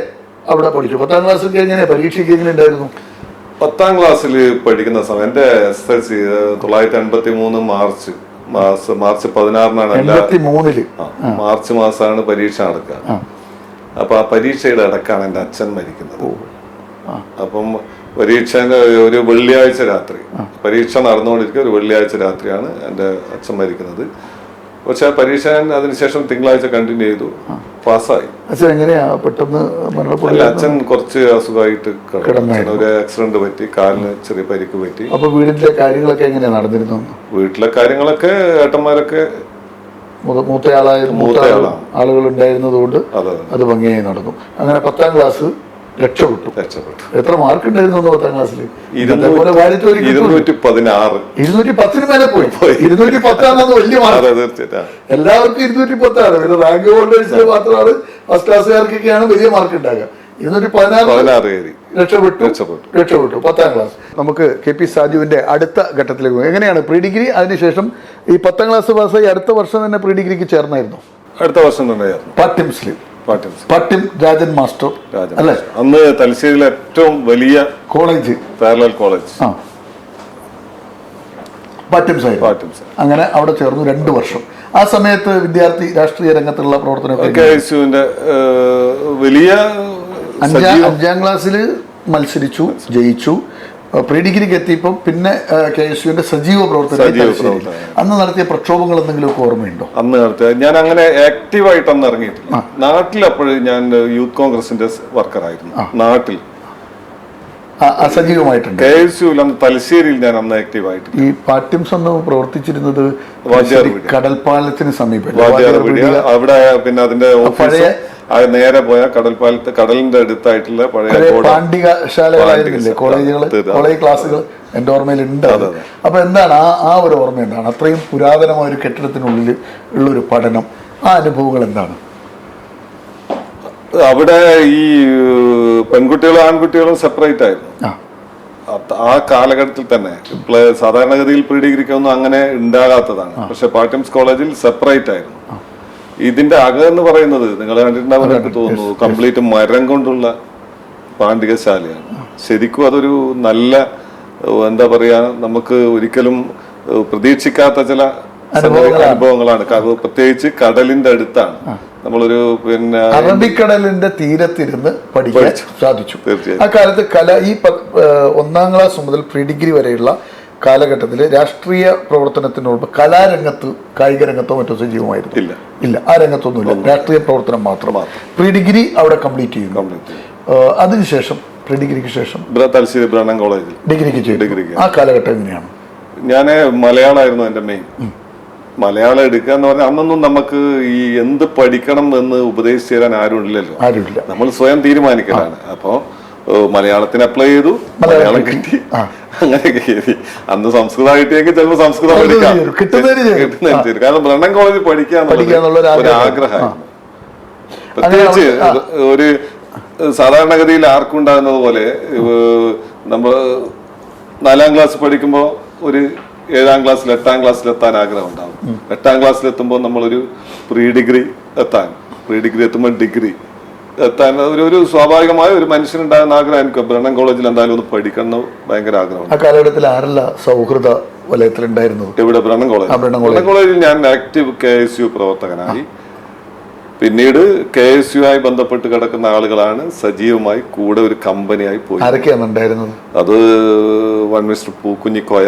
അവിടെ പഠിച്ചു. 10ാം ക്ലാസ്സിൽ എങ്ങനെയാ പരീക്ഷയ്ക്ക് എങ്ങനെ ഉണ്ടായിരുന്നു? 10ാം ക്ലാസ്സിൽ പഠിക്കുന്ന സമയം എന്റെ SSLC 1983 മാർച്ച് 16 മാർച്ച് മാസമാണ് പരീക്ഷ നടക്കുക. അപ്പൊ ആ പരീക്ഷയുടെ ഇടക്കാണ് എന്റെ അച്ഛൻ മരിക്കുന്നത്. അപ്പം പരീക്ഷ ഒരു വെള്ളിയാഴ്ച രാത്രി, പരീക്ഷ നടന്നുകൊണ്ടിരിക്കുക ഒരു വെള്ളിയാഴ്ച രാത്രിയാണ് എൻ്റെ അച്ഛൻ മരിക്കുന്നത്. പക്ഷെ ആ പരീക്ഷ അതിനുശേഷം തിങ്കളാഴ്ച കണ്ടിന്യൂ ചെയ്തു, പാസ്സായി. അച്ഛൻ എങ്ങനെയാ പെട്ടെന്ന്? അച്ഛൻ കുറച്ച് അസുഖമായിട്ട് ഒരു ആക്സിഡന്റ് പറ്റി, കാലിന് ചെറിയ പരിക്ക് പറ്റി. അപ്പൊ വീടിന്റെ കാര്യങ്ങളൊക്കെ എങ്ങനെയാ നടന്നിരുന്നു? വീട്ടിലെ കാര്യങ്ങളൊക്കെ ഏട്ടന്മാരൊക്കെ മൂത്തയാളാണ് ആളുകൾ ഉണ്ടായിരുന്നതുകൊണ്ട് അത് ഭംഗിയായി നടന്നു. അങ്ങനെ 10ാം ക്ലാസ് രക്ഷപ്പെട്ടു. എത്ര മാർക്ക് ഉണ്ടായിരുന്നു 10ാം ക്ലാസ്സിൽ? 210 മേലെ പോയി. 210 വലിയ മാർക്ക്. എല്ലാവർക്കും 210 പിന്നെ റാങ്ക് ഹോൾഡേഴ്സിൽ മാത്രമാണ് ഫസ്റ്റ് ക്ലാസ്സുകാർക്കൊക്കെയാണ് വലിയ മാർക്ക് ഉണ്ടാകുക. 216 രക്ഷപ്പെട്ടു 10ാം ക്ലാസ്. നമുക്ക് KP സാജുവിന്റെ അടുത്ത ഘട്ടത്തിലേക്ക് പോകും. എങ്ങനെയാണ് പ്രീ ഡിഗ്രി? അതിനുശേഷം ഈ 10ാം ക്ലാസ് പാസ്സായി അടുത്ത വർഷം തന്നെ പ്രീ ഡിഗ്രിക്ക് ചേർന്നായിരുന്നു? അടുത്ത വർഷം തന്നെയായിരുന്നു. പാട്യം രാജൻ മാസ്റ്റർ അല്ലെ? അന്ന് തലശ്ശേരിയിലെ ഏറ്റവും വലിയ college, parallel college Pattiam Sahib. അങ്ങനെ അവിടെ ചേർന്നു 2 വർഷം. ആ സമയത്ത് വിദ്യാർത്ഥി രാഷ്ട്രീയ രംഗത്തുള്ള പ്രവർത്തനം KSUവിന്റെ വലിയ 5ാം ക്ലാസ്സിൽ മത്സരിച്ചു, ജയിച്ചു. പ്രീ ഡിഗ്രിക്ക് എത്തിയപ്പോൾ പിന്നെ KSUവിന്റെ സജീവ പ്രവർത്തനം. അന്ന് നടത്തിയ പ്രക്ഷോഭങ്ങൾ എന്തെങ്കിലുമൊക്കെ ഓർമ്മയുണ്ടോ? അന്ന് നടത്തിയ ഞാൻ അങ്ങനെ ആക്റ്റീവായിട്ട് അന്ന് ഇറങ്ങിയിട്ടില്ല. നാട്ടിൽ അപ്പോഴും ഞാൻ യൂത്ത് കോൺഗ്രസിന്റെ വർക്കറായിരുന്നു. നാട്ടിൽ സജീവമായിട്ടുണ്ട്. KSUവിൽ അന്ന് തലശ്ശേരിയിൽ ഞാൻ അന്ന് ആക്റ്റീവായിട്ട്. ഈ പാട്യംസ് അന്ന് പ്രവർത്തിച്ചിരുന്നത് കടൽപ്പാലത്തിന് സമീപം അവിടെ. പിന്നെ അതിന്റെ ഓഫീസ് നേരെ പോയ കടൽപ്പാലത്ത് കടലിന്റെ അടുത്തായിട്ടുള്ള പഴയ പാണ്ഡികശാലകളായിരുന്നില്ലേ കോളേജ് ക്ലാസ്സുകൾ? എന്റെ ഓർമ്മയിലുണ്ട്. അപ്പൊ എന്താണ് ആ ഒരു ഓർമ്മ? എന്താണ് അത്രയും പുരാതനമായ ഒരു കെട്ടിടത്തിനുള്ളിൽ ഉള്ളൊരു പഠനം? ആ അനുഭവങ്ങൾ എന്താണ്? അവിടെ ഈ പെൺകുട്ടികളും ആൺകുട്ടികളും സെപ്പറേറ്റ് ആയിരുന്നു ആ കാലഘട്ടത്തിൽ തന്നെ. സാധാരണഗതിയിൽ പ്രീ ഡിഗ്രിക്കൊന്നും അങ്ങനെ ഉണ്ടാകാത്തതാണ്. പക്ഷെ പാട്യംസ് കോളേജിൽ സെപ്പറേറ്റ് ആയിരുന്നു. ഇതിന്റെ അകം എന്ന് പറയുന്നത് നിങ്ങൾ കണ്ടിട്ടുണ്ടാവും എനിക്ക് തോന്നുന്നു, കംപ്ലീറ്റ് മരം കൊണ്ടുള്ള പാണ്ഡികശാലയാണ്. ശരിക്കും അതൊരു നല്ല എന്താ പറയാ, നമുക്ക് ഒരിക്കലും പ്രതീക്ഷിക്കാത്ത ചില അനുഭവങ്ങളാണ്. പ്രത്യേകിച്ച് കടലിന്റെ അടുത്താണ്. നമ്മളൊരു പിന്നെ അറബിക്കടലിന്റെ തീരത്തിരുന്ന് പഠിക്കാൻ സാധിച്ചു. ആ കാലത്ത് ഈ 1ാം ക്ലാസ് മുതൽ പ്രീ ഡിഗ്രി വരെയുള്ള കാലഘട്ടത്തിൽ രാഷ്ട്രീയ പ്രവർത്തനത്തിനോട് കലാരംഗത്ത്, കായിക രംഗത്തോ മറ്റോ സജീവമായിരുന്നു? ഇല്ല, ആ രംഗത്തൊന്നുമില്ല. രാഷ്ട്രീയ പ്രവർത്തനം മാത്രം. പ്രീ ഡിഗ്രി അവിടെ കംപ്ലീറ്റ് ചെയ്യുന്നു. അതിനുശേഷം പ്രീ ഡിഗ്രിക്ക് ശേഷം തലശ്ശേരി ബ്രണ്ണൻ കോളേജിൽ ഡിഗ്രിക്ക് ചെയ്തു. ആ കാലഘട്ടം എങ്ങനെയാണ്? ഞാൻ മലയാളമായിരുന്നു എന്റെ മെയിൻ. മലയാളം എടുക്കുക എന്ന് പറഞ്ഞാൽ അന്നൊന്നും നമുക്ക് ഈ എന്ത് പഠിക്കണം എന്ന് ഉപദേശിച്ചു തരാൻ ആരുമില്ലല്ലോ. നമ്മൾ സ്വയം തീരുമാനിക്കലാണ്. അപ്പോ മലയാളത്തിന് അപ്ലൈ ചെയ്തു, മലയാളം കിട്ടി, അങ്ങനെയൊക്കെ കയറി. അന്ന് സംസ്കൃതം കിട്ടിയെങ്കിൽ ചിലപ്പോൾ സംസ്കൃതം പഠിക്കാം. കാരണം ബ്രണ്ണൻ കോളേജിൽ പഠിക്കാന്നുള്ള ഒരു ആഗ്രഹമായിരുന്നു. പ്രത്യേകിച്ച് ഒരു സാധാരണഗതിയിൽ ആർക്കും ഉണ്ടാകുന്നത് പോലെ നമ്മൾ 4ാം ക്ലാസ് പഠിക്കുമ്പോൾ ഒരു 7ാം ക്ലാസ്സിൽ 8ാം ക്ലാസ്സിൽ എത്താൻ ആഗ്രഹം ഉണ്ടാവും. 8ാം ക്ലാസ്സിൽ എത്തുമ്പോൾ നമ്മളൊരു പ്രീ ഡിഗ്രി എത്തുമ്പോൾ ഡിഗ്രി എത്താൻ ഒരു സ്വാഭാവികമായ ഒരു മനുഷ്യനുണ്ടാകുന്ന ആഗ്രഹം. എനിക്ക് ബ്രണ്ണൻ കോളേജിൽ എന്തായാലും ഒന്ന് പഠിക്കണം ഭയങ്കര ആഗ്രഹം. ആ കാലഘട്ടത്തിൽ ആരല്ല സൗഹൃദ വലയത്തിലുണ്ടായിരുന്നത്? ഇവിടെ ബ്രണ്ണൻ കോളേജിൽ ഞാൻ ആക്റ്റീവ് KSU പ്രവർത്തകനായി. പിന്നീട് KSU ആയി ബന്ധപ്പെട്ട് കിടക്കുന്ന ആളുകളാണ് സജീവമായി കൂടെ ഒരു കമ്പനിയായി പോയി. ആരൊക്കെയാണ് ഉണ്ടായിരുന്നത്? അത് വൺ മിസ്റ്റർ പൂക്കുഞ്ഞിക്കോയ,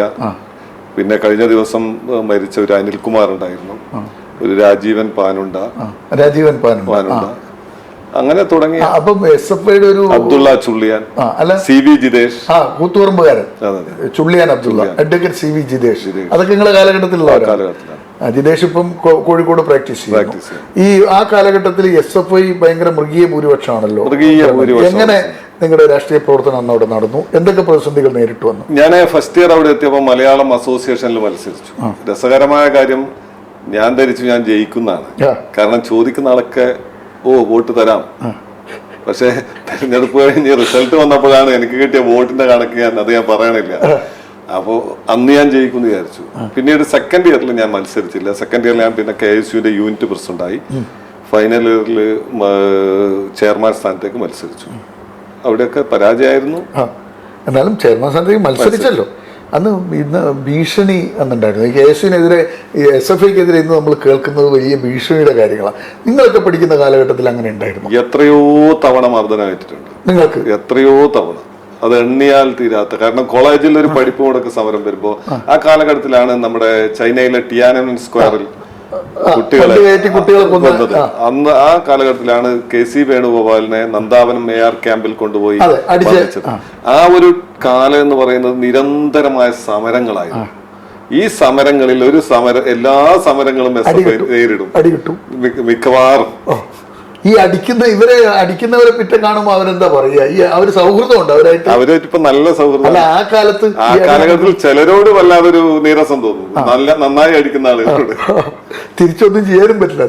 പിന്നെ കഴിഞ്ഞ ദിവസം മരിച്ച ഒരു അനിൽകുമാർ ഉണ്ടായിരുന്നു, ഒരു രാജീവൻ പാനുണ്ട, അങ്ങനെ തുടങ്ങി. അപ്പം SFIയുടെ ഒരു അബ്ദുള്ള ചുള്ളിയാൻ, CV ജിതേഷ്, കൂത്തുപറമ്പുകാരൻ ചുള്ളിയാൻ അബ്ദുള്ള, അഡ്വക്കേറ്റ് CV ജിതേഷ്, അതൊക്കെ നിങ്ങളെ കാലഘട്ടത്തിലുള്ള കാലഘട്ടത്തിലാണ്. ജിതേഷ് ഇപ്പം കോഴിക്കോട് പ്രാക്ടീസ് ചെയ്യുന്നു. ഈ ആ കാലഘട്ടത്തിൽ SFI ഭയങ്കര മൃഗീയ ഭൂരിപക്ഷമാണല്ലോ. എങ്ങനെ നിങ്ങളുടെ രാഷ്ട്രീയ പ്രവർത്തനം അന്ന് അവിടെ നടന്നു? എന്തൊക്കെ പ്രതിസന്ധികൾ നേരിട്ട് വന്നു? ഞാൻ ഫസ്റ്റ് ഇയർ അവിടെ എത്തിയപ്പോൾ മലയാളം അസോസിയേഷനിൽ മത്സരിച്ചു. രസകരമായ കാര്യം, ഞാൻ ധരിച്ചു ഞാൻ ജയിക്കുന്നതാണ്. കാരണം ചോദിക്കുന്ന ആളൊക്കെ വോട്ട് തരാം. പക്ഷെ തെരഞ്ഞെടുപ്പ് കഴിഞ്ഞ് റിസൾട്ട് വന്നപ്പോഴാണ് എനിക്ക് കിട്ടിയ വോട്ടിന്റെ കണക്ക് ഞാൻ പറയണില്ല. അപ്പോൾ അന്ന് ഞാൻ ജയിക്കുമെന്ന് വിചാരിച്ചു. പിന്നീട് സെക്കൻഡ് ഇയറിൽ ഞാൻ മത്സരിച്ചില്ല. സെക്കൻഡ് ഇയറിൽ ഞാൻ പിന്നെ KSUവിന്റെ യൂണിറ്റ് പ്രസിഡന്റായി. ഫൈനൽ ഇയറിൽ ചെയർമാൻ സ്ഥാനത്തേക്ക് മത്സരിച്ചു. അവിടെയൊക്കെ പരാജയമായിരുന്നു. എന്നാലും ചെയർമാൻ സ്ഥാനത്തേക്ക് മത്സരിച്ചല്ലോ. അന്ന് ഇന്ന് ഭീഷണി അന്നുണ്ടായിരുന്നു. KSUവിനെതിരെ SFIക്കെതിരെ ഇന്ന് നമ്മൾ കേൾക്കുന്നത് വലിയ ഭീഷണിയുടെ കാര്യങ്ങളാണ്. നിങ്ങളൊക്കെ പഠിക്കുന്ന കാലഘട്ടത്തിൽ അങ്ങനെ ഉണ്ടായിരുന്നു? എത്രയോ തവണ മർദ്ദനമേറ്റിട്ടുണ്ട് നിങ്ങൾക്ക്, എത്രയോ തവണ. അത് എണ്ണിയാൽ തീരാത്ത. കാരണം കോളേജിൽ ഒരു പഠിപ്പ് മുടക്ക് സമരം വരുമ്പോ ആ കാലഘട്ടത്തിലാണ് നമ്മുടെ ചൈനയിലെ ടിയാനൻമെൻ സ്ക്വയറിൽ കുട്ടികളെ കൊന്നത്. അന്ന് ആ കാലഘട്ടത്തിലാണ് KC വേണുഗോപാലിനെ നന്ദാവനം AR ക്യാമ്പിൽ കൊണ്ടുപോയി വധിച്ചത്. ആ ഒരു കാലം എന്ന് പറയുന്നത് നിരന്തരമായ സമരങ്ങളായിരുന്നു. ഈ സമരങ്ങളിൽ എല്ലാ സമരങ്ങളും SFI നേരിടും മിക്കവാറും. ഈ ഇവരെ അടിക്കുന്നവരെ പിറ്റേ കാണുമ്പോ അവരെന്താ പറയാ? അവര് സൗഹൃദമുണ്ട് അവരായിട്ട് ഇപ്പൊ നല്ല സൗഹൃദം. ആ കാലഘട്ടത്തിൽ ചിലരോട് വല്ലാതൊരു നീരസം തോന്നുന്നു, നന്നായി അടിക്കുന്ന ആളുകളോട്. തിരിച്ചൊന്നും ചെയ്യാനും പറ്റില്ല.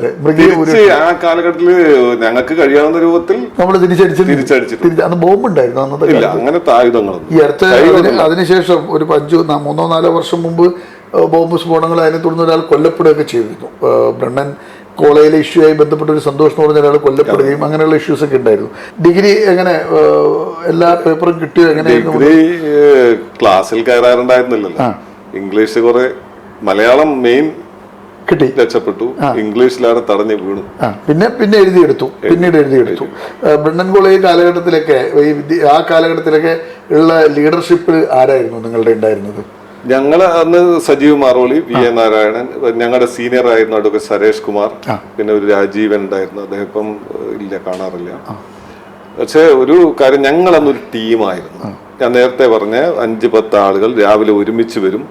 ആ കാലഘട്ടത്തില് ഞങ്ങൾക്ക് കഴിയാവുന്ന രൂപത്തിൽ നമ്മൾ തിരിച്ചടിച്ചിട്ട് അന്ന് ബോംബ് ഉണ്ടായിരുന്നു അന്നത്തെ അങ്ങനത്തെ ആയുധങ്ങളൊന്നും. ഈ അടുത്ത അതിനുശേഷം ഒരു 3-4 വർഷം മുമ്പ് ബോംബ് സ്ഫോടനങ്ങൾ, അതിനെ തുടർന്ന് ഒരാൾ കൊല്ലപ്പെടുകയൊക്കെ ചെയ്തിരുന്നു. ബ്രണ്ണൻ കോളേജിലെ ഇഷ്യൂ ആയി ബന്ധപ്പെട്ട ഒരു സന്തോഷം എന്ന് പറഞ്ഞ ഒരാൾ കൊല്ലപ്പെടുകയും അങ്ങനെയുള്ള ഇഷ്യൂസ് ഒക്കെ ഉണ്ടായിരുന്നു. ഡിഗ്രി എങ്ങനെ എല്ലാ പേപ്പറും കിട്ടിയോ? എങ്ങനെയായിരുന്നു? ക്ലാസ്സിൽ കയറാറുണ്ടായിരുന്നില്ലല്ലോ. ഇംഗ്ലീഷ് കുറെ, മലയാളം മെയിൻ കിട്ടി, രക്ഷപ്പെട്ടു. ഇംഗ്ലീഷിലാണ് തടഞ്ഞു വീണു. പിന്നീട് എഴുതിയെടുത്തു. ബ്രണ്ണൻ കോളേജ് കാലഘട്ടത്തിലൊക്കെ ആ കാലഘട്ടത്തിലൊക്കെ ഉള്ള ലീഡർഷിപ്പ് ആരായിരുന്നു നിങ്ങളുടെ ഉണ്ടായിരുന്നത്? ഞങ്ങൾ അന്ന് സജീവ് മാറോളി, VA നാരായണൻ, ഞങ്ങളുടെ സീനിയർ ആയിരുന്നു അഡ്വക്കേറ്റ് സരേഷ് കുമാർ, പിന്നെ ഒരു രാജീവൻ ഉണ്ടായിരുന്നു. അദ്ദേഹം ഇപ്പം ഇല്ല, കാണാറില്ല. പക്ഷെ ഒരു കാര്യം, ഞങ്ങൾ അന്നൊരു ടീമായിരുന്നു. ഞാൻ നേരത്തെ പറഞ്ഞ 5-10 ആളുകൾ രാവിലെ ഒരുമിച്ച് വരും,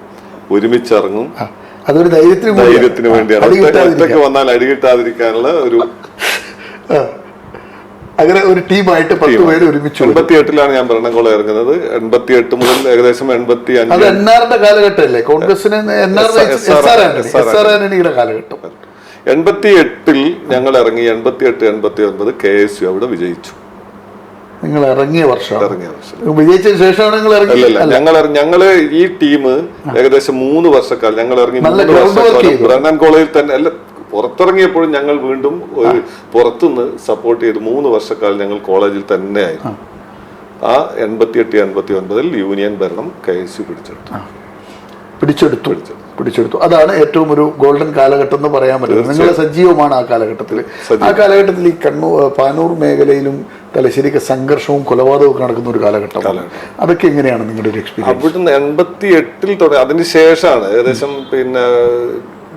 ഒരുമിച്ചിറങ്ങും. അതൊരു ധൈര്യത്തിന് വേണ്ടിയാണ്. ഒറ്റയ്ക്ക് വന്നാൽ അടികിട്ടാതിരിക്കാനുള്ള ഒരു അങ്ങനെ ഒരു ടീമായിട്ട് 10 പേര് ഒരുമിച്ച്. 88-ലാണ് ഞാൻ ഭരണംകോളം ഇറങ്ങുന്നത്. 88 മുതൽ ഏകദേശം 85. NRന്റെ കാലഘട്ടമല്ലേ? കോൺഗ്രസിന് കാലഘട്ടം. 88-ൽ ഞങ്ങൾ ഇറങ്ങി. 88-89 KSU അവിടെ വിജയിച്ചു. നിങ്ങൾ ഇറങ്ങിയ വർഷം വിജയിച്ചതിന് ശേഷമാണ് ഞങ്ങള് ഈ ടീം ഏകദേശം 3 വർഷക്കാലം ഞങ്ങൾ ഇറങ്ങി. ബ്രണ്ണൻ കോളേജിൽ തന്നെ അല്ല, പുറത്തിറങ്ങിയപ്പോഴും ഞങ്ങൾ വീണ്ടും പുറത്തുനിന്ന് സപ്പോർട്ട് ചെയ്ത് 3 വർഷക്കാലം ഞങ്ങൾ കോളേജിൽ തന്നെ ആയിരുന്നു. ആ 88-89 യൂണിയൻ ഭരണം KSU പിടിച്ചെടുത്തു. അതാണ് ഏറ്റവും ഒരു ഗോൾഡൻ കാലഘട്ടം എന്ന് പറയാൻ പറ്റുന്നത്. നിങ്ങൾ സജീവമാണ് ആ കാലഘട്ടത്തിൽ. ആ കാലഘട്ടത്തിൽ ഈ പാനൂർ മേഖലയിലും തലശ്ശേരിക്ക് സംഘർഷവും കൊലപാതകവും ഒക്കെ നടക്കുന്ന ഒരു കാലഘട്ടം. അതൊക്കെ എങ്ങനെയാണ് നിങ്ങളുടെ ഒരു എക്സ്പീരിയൻസ്? അവിടുന്ന് 88-ൽ തുടങ്ങി. അതിനുശേഷമാണ് ഏകദേശം പിന്നെ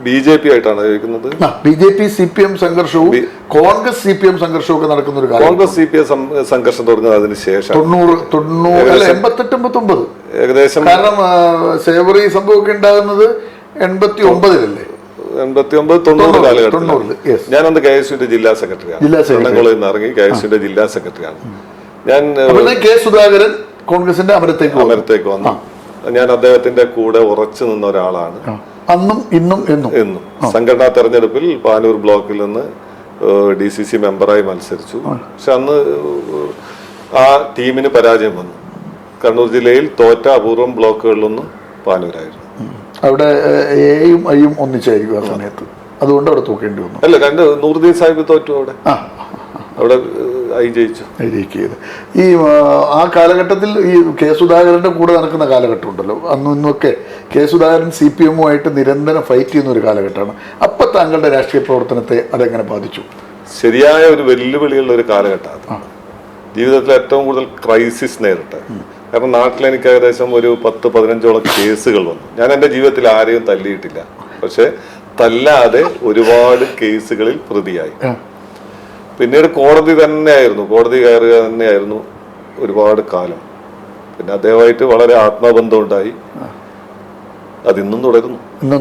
BJP ആയിട്ടാണ് ചോദിക്കുന്നത്. BJP CPM സംഘർഷവും കോൺഗ്രസ് CPM സംഘർഷവും ഒക്കെ നടക്കുന്ന ഒരു കാലം. കോൺഗ്രസ് CPM സംഘർഷം തുടങ്ങുന്നത് അതിന് ശേഷം 88-89 ഏകദേശം. കാരണം സേവറി സംഭവമൊക്കെ ഉണ്ടാകുന്നത് 89-ലല്ലേ? 89-90 കാലഘട്ടത്തിൽ ഞാനന്ന് KSUവിന്റെ ജില്ലാ സെക്രട്ടറിയാണ്. കോളേജിൽ നിന്ന് ഇറങ്ങി KSUവിന്റെ ജില്ലാ സെക്രട്ടറിയാണ് ഞാൻ. K. സുധാകരൻ കോൺഗ്രസിന്റെ അമരത്തേക്ക് വന്നു. ഞാൻ അദ്ദേഹത്തിന്റെ കൂടെ ഉറച്ചു നിന്ന ഒരാളാണ് അന്നും ഇന്നും. സംഘടനാ തെരഞ്ഞെടുപ്പിൽ പാനൂർ ബ്ലോക്കിൽ നിന്ന് DCC മെമ്പറായി മത്സരിച്ചു. പക്ഷെ അന്ന് ആ ടീമിന് പരാജയം വന്നു. കണ്ണൂർ ജില്ലയിൽ തോറ്റ അപൂർവം ബ്ലോക്കുകളിലൊന്ന് പാനൂരായിരുന്നു. അവിടെ എയും ഐയും ഒന്നിച്ചായിരിക്കും ആ സമയത്ത്. അതുകൊണ്ട് അവിടെ തൂക്കേണ്ടി വന്നു. അല്ല, നൂറുദ്ദീൻ സാഹിബ് തോറ്റു. അവിടെ ജയിച്ചു. ഈ ആ കാലഘട്ടത്തിൽ ഈ K. സുധാകരന്റെ കൂടെ നടക്കുന്ന കാലഘട്ടം ഉണ്ടല്ലോ, അന്നും ഇന്നൊക്കെ. K. സുധാകരൻ CPM-ഉമായിട്ട് നിരന്തരം ഫൈറ്റ് ചെയ്യുന്ന ഒരു കാലഘട്ടമാണ്. അപ്പൊ താങ്കളുടെ രാഷ്ട്രീയ പ്രവർത്തനത്തെ അതെങ്ങനെ ബാധിച്ചു? ശരിയായ ഒരു വെല്ലുവിളിയുള്ള ഒരു കാലഘട്ടമാണ്. ജീവിതത്തിൽ ഏറ്റവും കൂടുതൽ ക്രൈസിസ് നേരിട്ട്. കാരണം നാട്ടിൽ എനിക്ക് ഏകദേശം ഒരു 10-15ഓളം കേസുകൾ വന്നു. ഞാൻ എൻ്റെ ജീവിതത്തിൽ ആരെയും തല്ലിയിട്ടില്ല, പക്ഷെ തല്ലാതെ ഒരുപാട് കേസുകളിൽ പ്രതിയായി. പിന്നീട് കോടതി കയറുക തന്നെയായിരുന്നു ഒരുപാട് കാലം. പിന്നെ അദ്ദേഹമായിട്ട് വളരെ ആത്മബന്ധം ഉണ്ടായി. അതിന്നും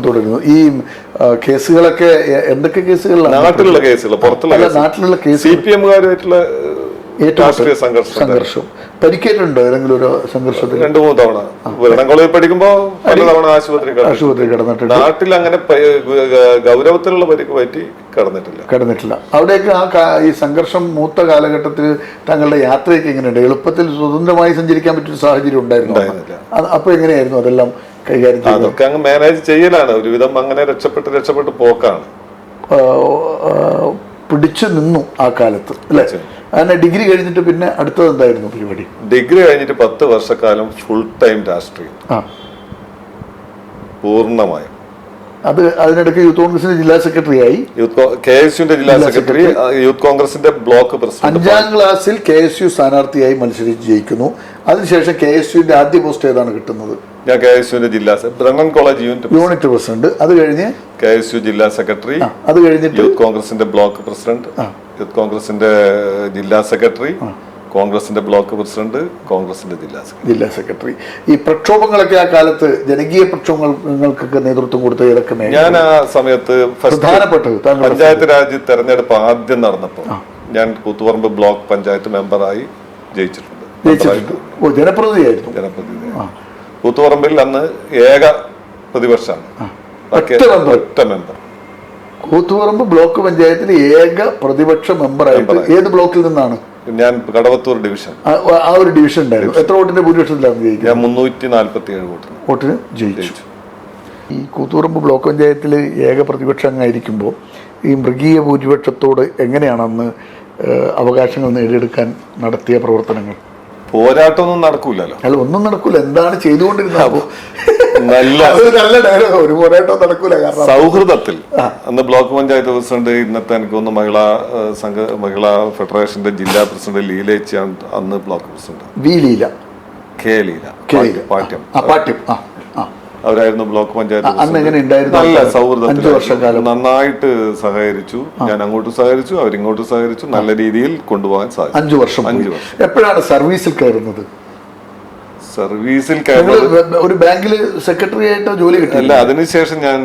തുടരുന്നു. ഈ കേസുകളൊക്കെ എന്തൊക്കെ കേസുകളാണ്? നാട്ടിലുള്ള കേസുകൾ, പുറത്തുള്ള CPM-കാരുമായിട്ടുള്ള രാഷ്ട്രീയ സംഘർഷം. പരിക്കേറ്റുണ്ടോ ഏതെങ്കിലും ഒരു സംഘർഷത്തിൽ? 2-3 തവണ. വിരണം കോളേജിൽ പഠിക്കുമ്പോ പലതവണ ആശുപത്രി കിടന്നിട്ടുണ്ട്. നാട്ടിൽ അങ്ങനെ ഗൗരവത്തിലുള്ള പരിക്ക് പറ്റി കിടന്നിട്ടില്ല. അവിടെയൊക്കെ ഈ സംഘർഷം മൂത്ത കാലഘട്ടത്തിൽ താങ്കളുടെ യാത്രയൊക്കെ എങ്ങനെയുണ്ട്? എളുപ്പത്തിൽ സ്വതന്ത്രമായി സഞ്ചരിക്കാൻ പറ്റിയ സാഹചര്യം ഉണ്ടായിരുന്നില്ല. അപ്പൊ എങ്ങനെയായിരുന്നു അതെല്ലാം കൈകാര്യം? അതൊക്കെ അങ്ങ് മാനേജ് ചെയ്യലാണ്. ഒരുവിധം അങ്ങനെ രക്ഷപ്പെട്ട് പോക്കാണ്. പിടിച്ചു നിന്നു ആ കാലത്ത് അല്ലേ? അങ്ങനെ ഡിഗ്രി കഴിഞ്ഞിട്ട് പിന്നെ അടുത്തത് എന്തായിരുന്നു പരിപാടി? ഡിഗ്രി കഴിഞ്ഞിട്ട് 10 വർഷക്കാലം ഫുൾ ടൈം രാഷ്ട്രീയം, പൂർണ്ണമായും. അതിനിടയ്ക്ക് യൂത്ത് കോൺഗ്രസിന്റെ ജില്ലാ സെക്രട്ടറി ആയി. KSUവിന്റെ ജില്ലാ സെക്രട്ടറി, യൂത്ത് കോൺഗ്രസിന്റെ ബ്ലോക്ക് പ്രസിഡന്റ്. 5ാം ക്ലാസ്സിൽ KSU സ്ഥാനാർത്ഥിയായി മത്സരിച്ച് ജയിക്കുന്നു. അതിനുശേഷം KSUവിന്റെ ആദ്യ പോസ്റ്റ് ഏതാണ് കിട്ടുന്നത്? ഞാൻ KSUവിന്റെ ജില്ലാ ബ്രണ്ണൻ കോളേജ് യൂണിറ്റ് പ്രസിഡന്റ്. അത് കഴിഞ്ഞ് KSU ജില്ലാ സെക്രട്ടറി. അത് കഴിഞ്ഞിട്ട് യൂത്ത് കോൺഗ്രസിന്റെ ബ്ലോക്ക് പ്രസിഡന്റ്, യൂത്ത് കോൺഗ്രസിന്റെ ജില്ലാ സെക്രട്ടറി, കോൺഗ്രസിന്റെ ബ്ലോക്ക് പ്രസിഡന്റ്, കോൺഗ്രസിന്റെ ജില്ലാ സെക്രട്ടറി. ഈ പ്രക്ഷോഭങ്ങളൊക്കെ ആ കാലത്ത്, ജനകീയ പ്രക്ഷോഭങ്ങൾക്കൊക്കെ നേതൃത്വം കൊടുത്ത ഏതൊക്കെ? ഞാൻ ആ സമയത്ത് പ്രധാനപ്പെട്ടത് പഞ്ചായത്ത് രാജ് തെരഞ്ഞെടുപ്പ് ആദ്യം നടന്നപ്പോൾ ഞാൻ കൂത്തുപറമ്പ് ബ്ലോക്ക് പഞ്ചായത്ത് മെമ്പറായി ജയിച്ചിട്ടുണ്ട്. ജനപ്രതിനിധിയായിരുന്നു. കൂത്തുപറമ്പിൽ അന്ന് ഏക പ്രതിപക്ഷമാണ്, ഒറ്റ മെമ്പർ. കൂത്തുപറമ്പ് ബ്ലോക്ക് പഞ്ചായത്തിൽ ഏക പ്രതിപക്ഷ മെമ്പറായിട്ട്. ഏത് ബ്ലോക്കിൽ നിന്നാണ്? ഞാൻ കടവത്തൂർ ഡിവിഷൻ. ആ ഒരു ഡിവിഷൻ ഉണ്ടായിരുന്നു. എത്ര വോട്ടിന്റെ ഭൂരിപക്ഷത്തിലാണ് ജയിച്ചത്? ഞാൻ 347 വോട്ടിന് ജയിച്ചു. ഈ കൂത്തുപറമ്പ് ബ്ലോക്ക് പഞ്ചായത്തിൽ ഏക പ്രതിപക്ഷ അംഗമായിരിക്കുമ്പോൾ ഈ മൃഗീയ ഭൂരിപക്ഷത്തോട് എങ്ങനെയാണ് അന്ന് അവകാശങ്ങൾ നേടിയെടുക്കാൻ നടത്തിയ പ്രവർത്തനങ്ങൾ? പോരാട്ടമൊന്നും നടക്കൂലല്ലോ. അല്ല, ഒന്നും നടക്കൂല. എന്താണ് ചെയ്തുകൊണ്ടിരുന്നത്? നല്ല ഡയലോഗ്. ഒരു പോരാട്ടം നടക്കൂല. കാരണം സൗഹൃദത്തിൽ അന്ന് ബ്ലോക്ക് പഞ്ചായത്ത് പ്രസിഡന്റ്, ഇന്നത്തെ എനിക്ക് തോന്നുന്നു മഹിളാ ഫെഡറേഷന്റെ ജില്ലാ പ്രസിഡന്റ് ലീലയാണ് അന്ന് ബ്ലോക്ക് പ്രസിഡന്റ്. പാട്യം അവരായിരുന്നു ബ്ലോക്ക് പഞ്ചായത്ത്. നല്ല സൗഹൃദം, നന്നായിട്ട് സഹകരിച്ചു. ഞാൻ അങ്ങോട്ട് സഹകരിച്ചു, അവരിങ്ങോട്ട് സഹകരിച്ചു. നല്ല രീതിയിൽ കൊണ്ടുപോകാൻ സാധിച്ചു. 5 വർഷം. എപ്പോഴാണ് സർവീസിൽ കയറുന്നത്? സർവീസിൽ ഒരു ബാങ്കിൽ സെക്രട്ടറി ആയിട്ട് ജോലി കിട്ടില്ല. അതിനുശേഷം ഞാൻ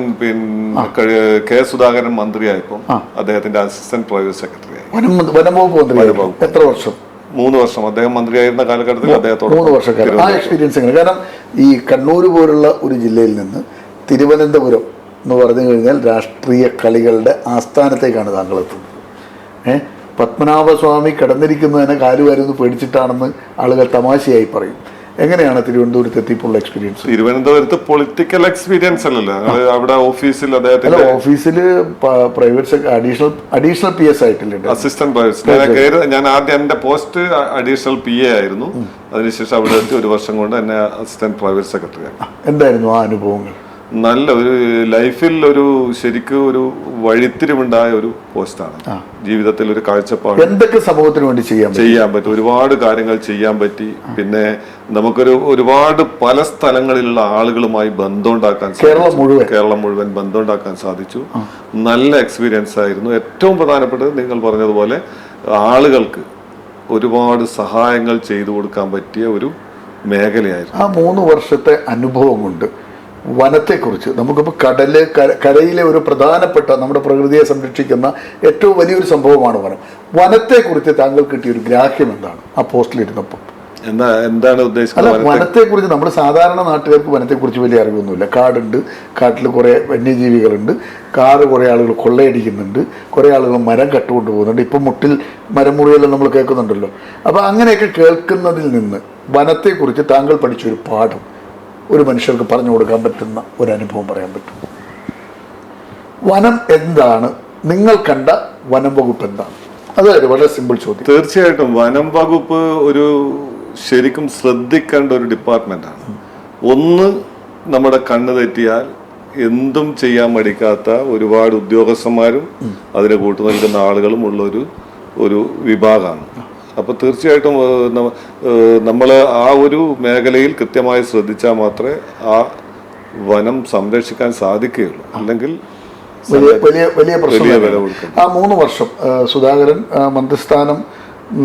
K. സുധാകരൻ മന്ത്രിയായപ്പോൾ അദ്ദേഹത്തിന്റെ അസിസ്റ്റന്റ് പ്രൈവറ്റ് സെക്രട്ടറി ആയി. വനംവകുപ്പ് മന്ത്രി. എത്ര വർഷം? 3 വർഷം. അദ്ദേഹം മന്ത്രിയായിരുന്ന കാലഘട്ടത്തിൽ അദ്ദേഹത്തോട് 3 വർഷക്കാലം. ആ എക്സ്പീരിയൻസ് എങ്ങനെ? കാരണം ഈ കണ്ണൂർ പോലുള്ള ഒരു ജില്ലയിൽ നിന്ന് തിരുവനന്തപുരം എന്ന് പറഞ്ഞു കഴിഞ്ഞാൽ രാഷ്ട്രീയ കളികളുടെ ആസ്ഥാനത്തേക്കാണ് താങ്കൾ എത്തുന്നത്. പത്മനാഭസ്വാമി കിടന്നിരിക്കുന്നതിനെ കാലുവാരുന്ന് പേടിച്ചിട്ടാണെന്ന് ആളുകൾ തമാശയായി പറയും. എങ്ങനെയാണ് തിരുവനന്തപുരത്ത് എത്തിയപ്പോൾ എക്സ്പീരിയൻസ്? തിരുവനന്തപുരത്ത് പൊളിറ്റിക്കൽ എക്സ്പീരിയൻസ് അല്ലല്ലോ. അവിടെ ഓഫീസിൽ ഓഫീസിൽ പ്രൈവറ്റ് അഡീഷണൽ PS ആയിട്ടില്ലേ? Assistant private. ഞാൻ ആദ്യം എന്റെ പോസ്റ്റ് അഡീഷണൽ PA ആയിരുന്നു. അതിനുശേഷം അവിടെ എത്തി 1 വർഷം കൊണ്ട് എന്നെ അസിസ്റ്റന്റ് പ്രൈവറ്റ് സെക്രട്ടറി ആയി. എന്തായിരുന്നു ആ അനുഭവങ്ങൾ? നല്ല ഒരു ലൈഫിൽ ശരിക്കും ഒരു വഴിത്തിരിവുണ്ടായ ഒരു പോസ്റ്റാണ്. ജീവിതത്തിൽ ഒരു കാഴ്ചപ്പാട്. എന്തൊക്കെ സമൂഹത്തിന് വേണ്ടി ചെയ്യാൻ പറ്റും? ഒരുപാട് കാര്യങ്ങൾ ചെയ്യാൻ പറ്റി. പിന്നെ ഒരുപാട് പല സ്ഥലങ്ങളിലുള്ള ആളുകളുമായി ബന്ധമുണ്ടാക്കാൻ സാധിച്ചു. കേരളം മുഴുവൻ ബന്ധമുണ്ടാക്കാൻ സാധിച്ചു. നല്ല എക്സ്പീരിയൻസ് ആയിരുന്നു. ഏറ്റവും പ്രധാനപ്പെട്ടത് നിങ്ങൾ പറഞ്ഞതുപോലെ ആളുകൾക്ക് ഒരുപാട് സഹായങ്ങൾ ചെയ്തു കൊടുക്കാൻ പറ്റിയ ഒരു മേഖലയായിരുന്നു. ആ 3 വർഷത്തെ അനുഭവം കൊണ്ട് വനത്തെക്കുറിച്ച് നമുക്കിപ്പോൾ കരയിലെ ഒരു പ്രധാനപ്പെട്ട നമ്മുടെ പ്രകൃതിയെ സംരക്ഷിക്കുന്ന ഏറ്റവും വലിയൊരു സംഭവമാണ് വനം. വനത്തെക്കുറിച്ച് താങ്കൾക്ക് കിട്ടിയ ഒരു ഗ്രാഹ്യം എന്താണ് ആ പോസ്റ്റിലിരുന്നപ്പോൾ? എന്താണ് ഉദ്ദേശിക്കുന്നത്? വനത്തെക്കുറിച്ച് നമ്മുടെ സാധാരണ നാട്ടുകാർക്ക് വനത്തെക്കുറിച്ച് വലിയ അറിവൊന്നുമില്ല. കാടുണ്ട്, കാട്ടിൽ കുറേ വന്യജീവികളുണ്ട്, കുറേ ആളുകൾ കൊള്ളയടിക്കുന്നുണ്ട്, കുറേ ആളുകൾ മരം കട്ടുകൊണ്ട് പോകുന്നുണ്ട്. ഇപ്പം മുട്ടിൽ മരം മുറിയെല്ലാം നമ്മൾ കേൾക്കുന്നുണ്ടല്ലോ. അപ്പോൾ അങ്ങനെയൊക്കെ കേൾക്കുന്നതിൽ നിന്ന് വനത്തെക്കുറിച്ച് താങ്കൾ പഠിച്ചൊരു പാഠം ഒരു മനുഷ്യർക്ക് പറഞ്ഞു കൊടുക്കാൻ പറ്റുന്ന ഒരു അനുഭവം പറയാൻ പറ്റും? വനം എന്താണ്? നിങ്ങൾ കണ്ട വനം വകുപ്പ് എന്താണ്? അതായത് വളരെ സിമ്പിൾ ചോദ്യം. തീർച്ചയായിട്ടും വനം വകുപ്പ് ശരിക്കും ശ്രദ്ധിക്കേണ്ട ഒരു ഡിപ്പാർട്ട്മെന്റാണ്. ഒന്ന്, നമ്മുടെ കണ്ണ് തെറ്റിയാൽ എന്തും ചെയ്യാൻ മടിക്കാത്ത ഒരുപാട് ഉദ്യോഗസ്ഥന്മാരും അതിന് കൂട്ടുനിൽക്കുന്ന ആളുകളും ഉള്ള ഒരു വിഭാഗമാണ്. അപ്പോൾ തീർച്ചയായിട്ടും നമ്മൾ ആ ഒരു മേഖലയിൽ കൃത്യമായി ശ്രദ്ധിച്ചാൽ മാത്രമേ ആ വനം സംരക്ഷിക്കാൻ സാധിക്കുകയുള്ളൂ. അല്ലെങ്കിൽ വലിയ പ്രശ്നം. ആ 3 വർഷം സുധാകരൻ മന്ത്രിസ്ഥാനം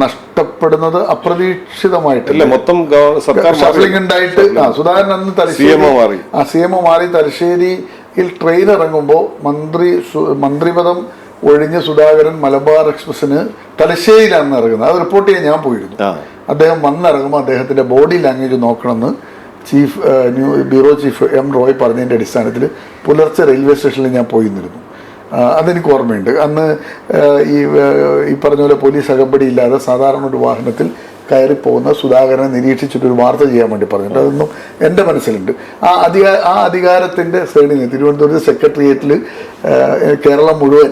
നഷ്ടപ്പെടുന്നത് അപ്രതീക്ഷിതമായിട്ടില്ല. മൊത്തം സർക്കാർ ഉണ്ടായിട്ട് സുധാകരൻ അന്ന് CMO മാറി തലശ്ശേരിയിൽ ട്രെയിൻ ഇറങ്ങുമ്പോൾ മന്ത്രിപദം ഒഴിഞ്ഞ് സുധാകരൻ മലബാർ എക്സ്പ്രസിന് തലശ്ശേരിയിലാണ് ഇറങ്ങുന്നത്. അത് റിപ്പോർട്ട് ചെയ്യാൻ ഞാൻ പോയിരുന്നു. അദ്ദേഹം വന്നിറങ്ങുമ്പോൾ അദ്ദേഹത്തിന്റെ ബോഡി ലാംഗ്വേജ് നോക്കണമെന്ന് ബ്യൂറോ ചീഫ് M. റോയ് പറഞ്ഞതിൻ്റെ അടിസ്ഥാനത്തിൽ പുലർച്ചെ റെയിൽവേ സ്റ്റേഷനിൽ ഞാൻ പോയിരുന്നിരുന്നു. അതെനിക്ക് ഓർമ്മയുണ്ട്. അന്ന് ഈ പറഞ്ഞ പോലെ പോലീസ് അകമ്പടി ഇല്ലാതെ സാധാരണ ഒരു വാഹനത്തിൽ കയറിപ്പോകുന്ന സുധാകരനെ നിരീക്ഷിച്ചിട്ടൊരു വാർത്ത ചെയ്യാൻ വേണ്ടി പറഞ്ഞിട്ടുണ്ട്. അതൊന്നും എൻ്റെ മനസ്സിലുണ്ട്. ആ അധികാരത്തിൻ്റെ ശ്രേണിയിൽ തിരുവനന്തപുരത്ത് സെക്രട്ടേറിയറ്റിൽ കേരളം മുഴുവൻ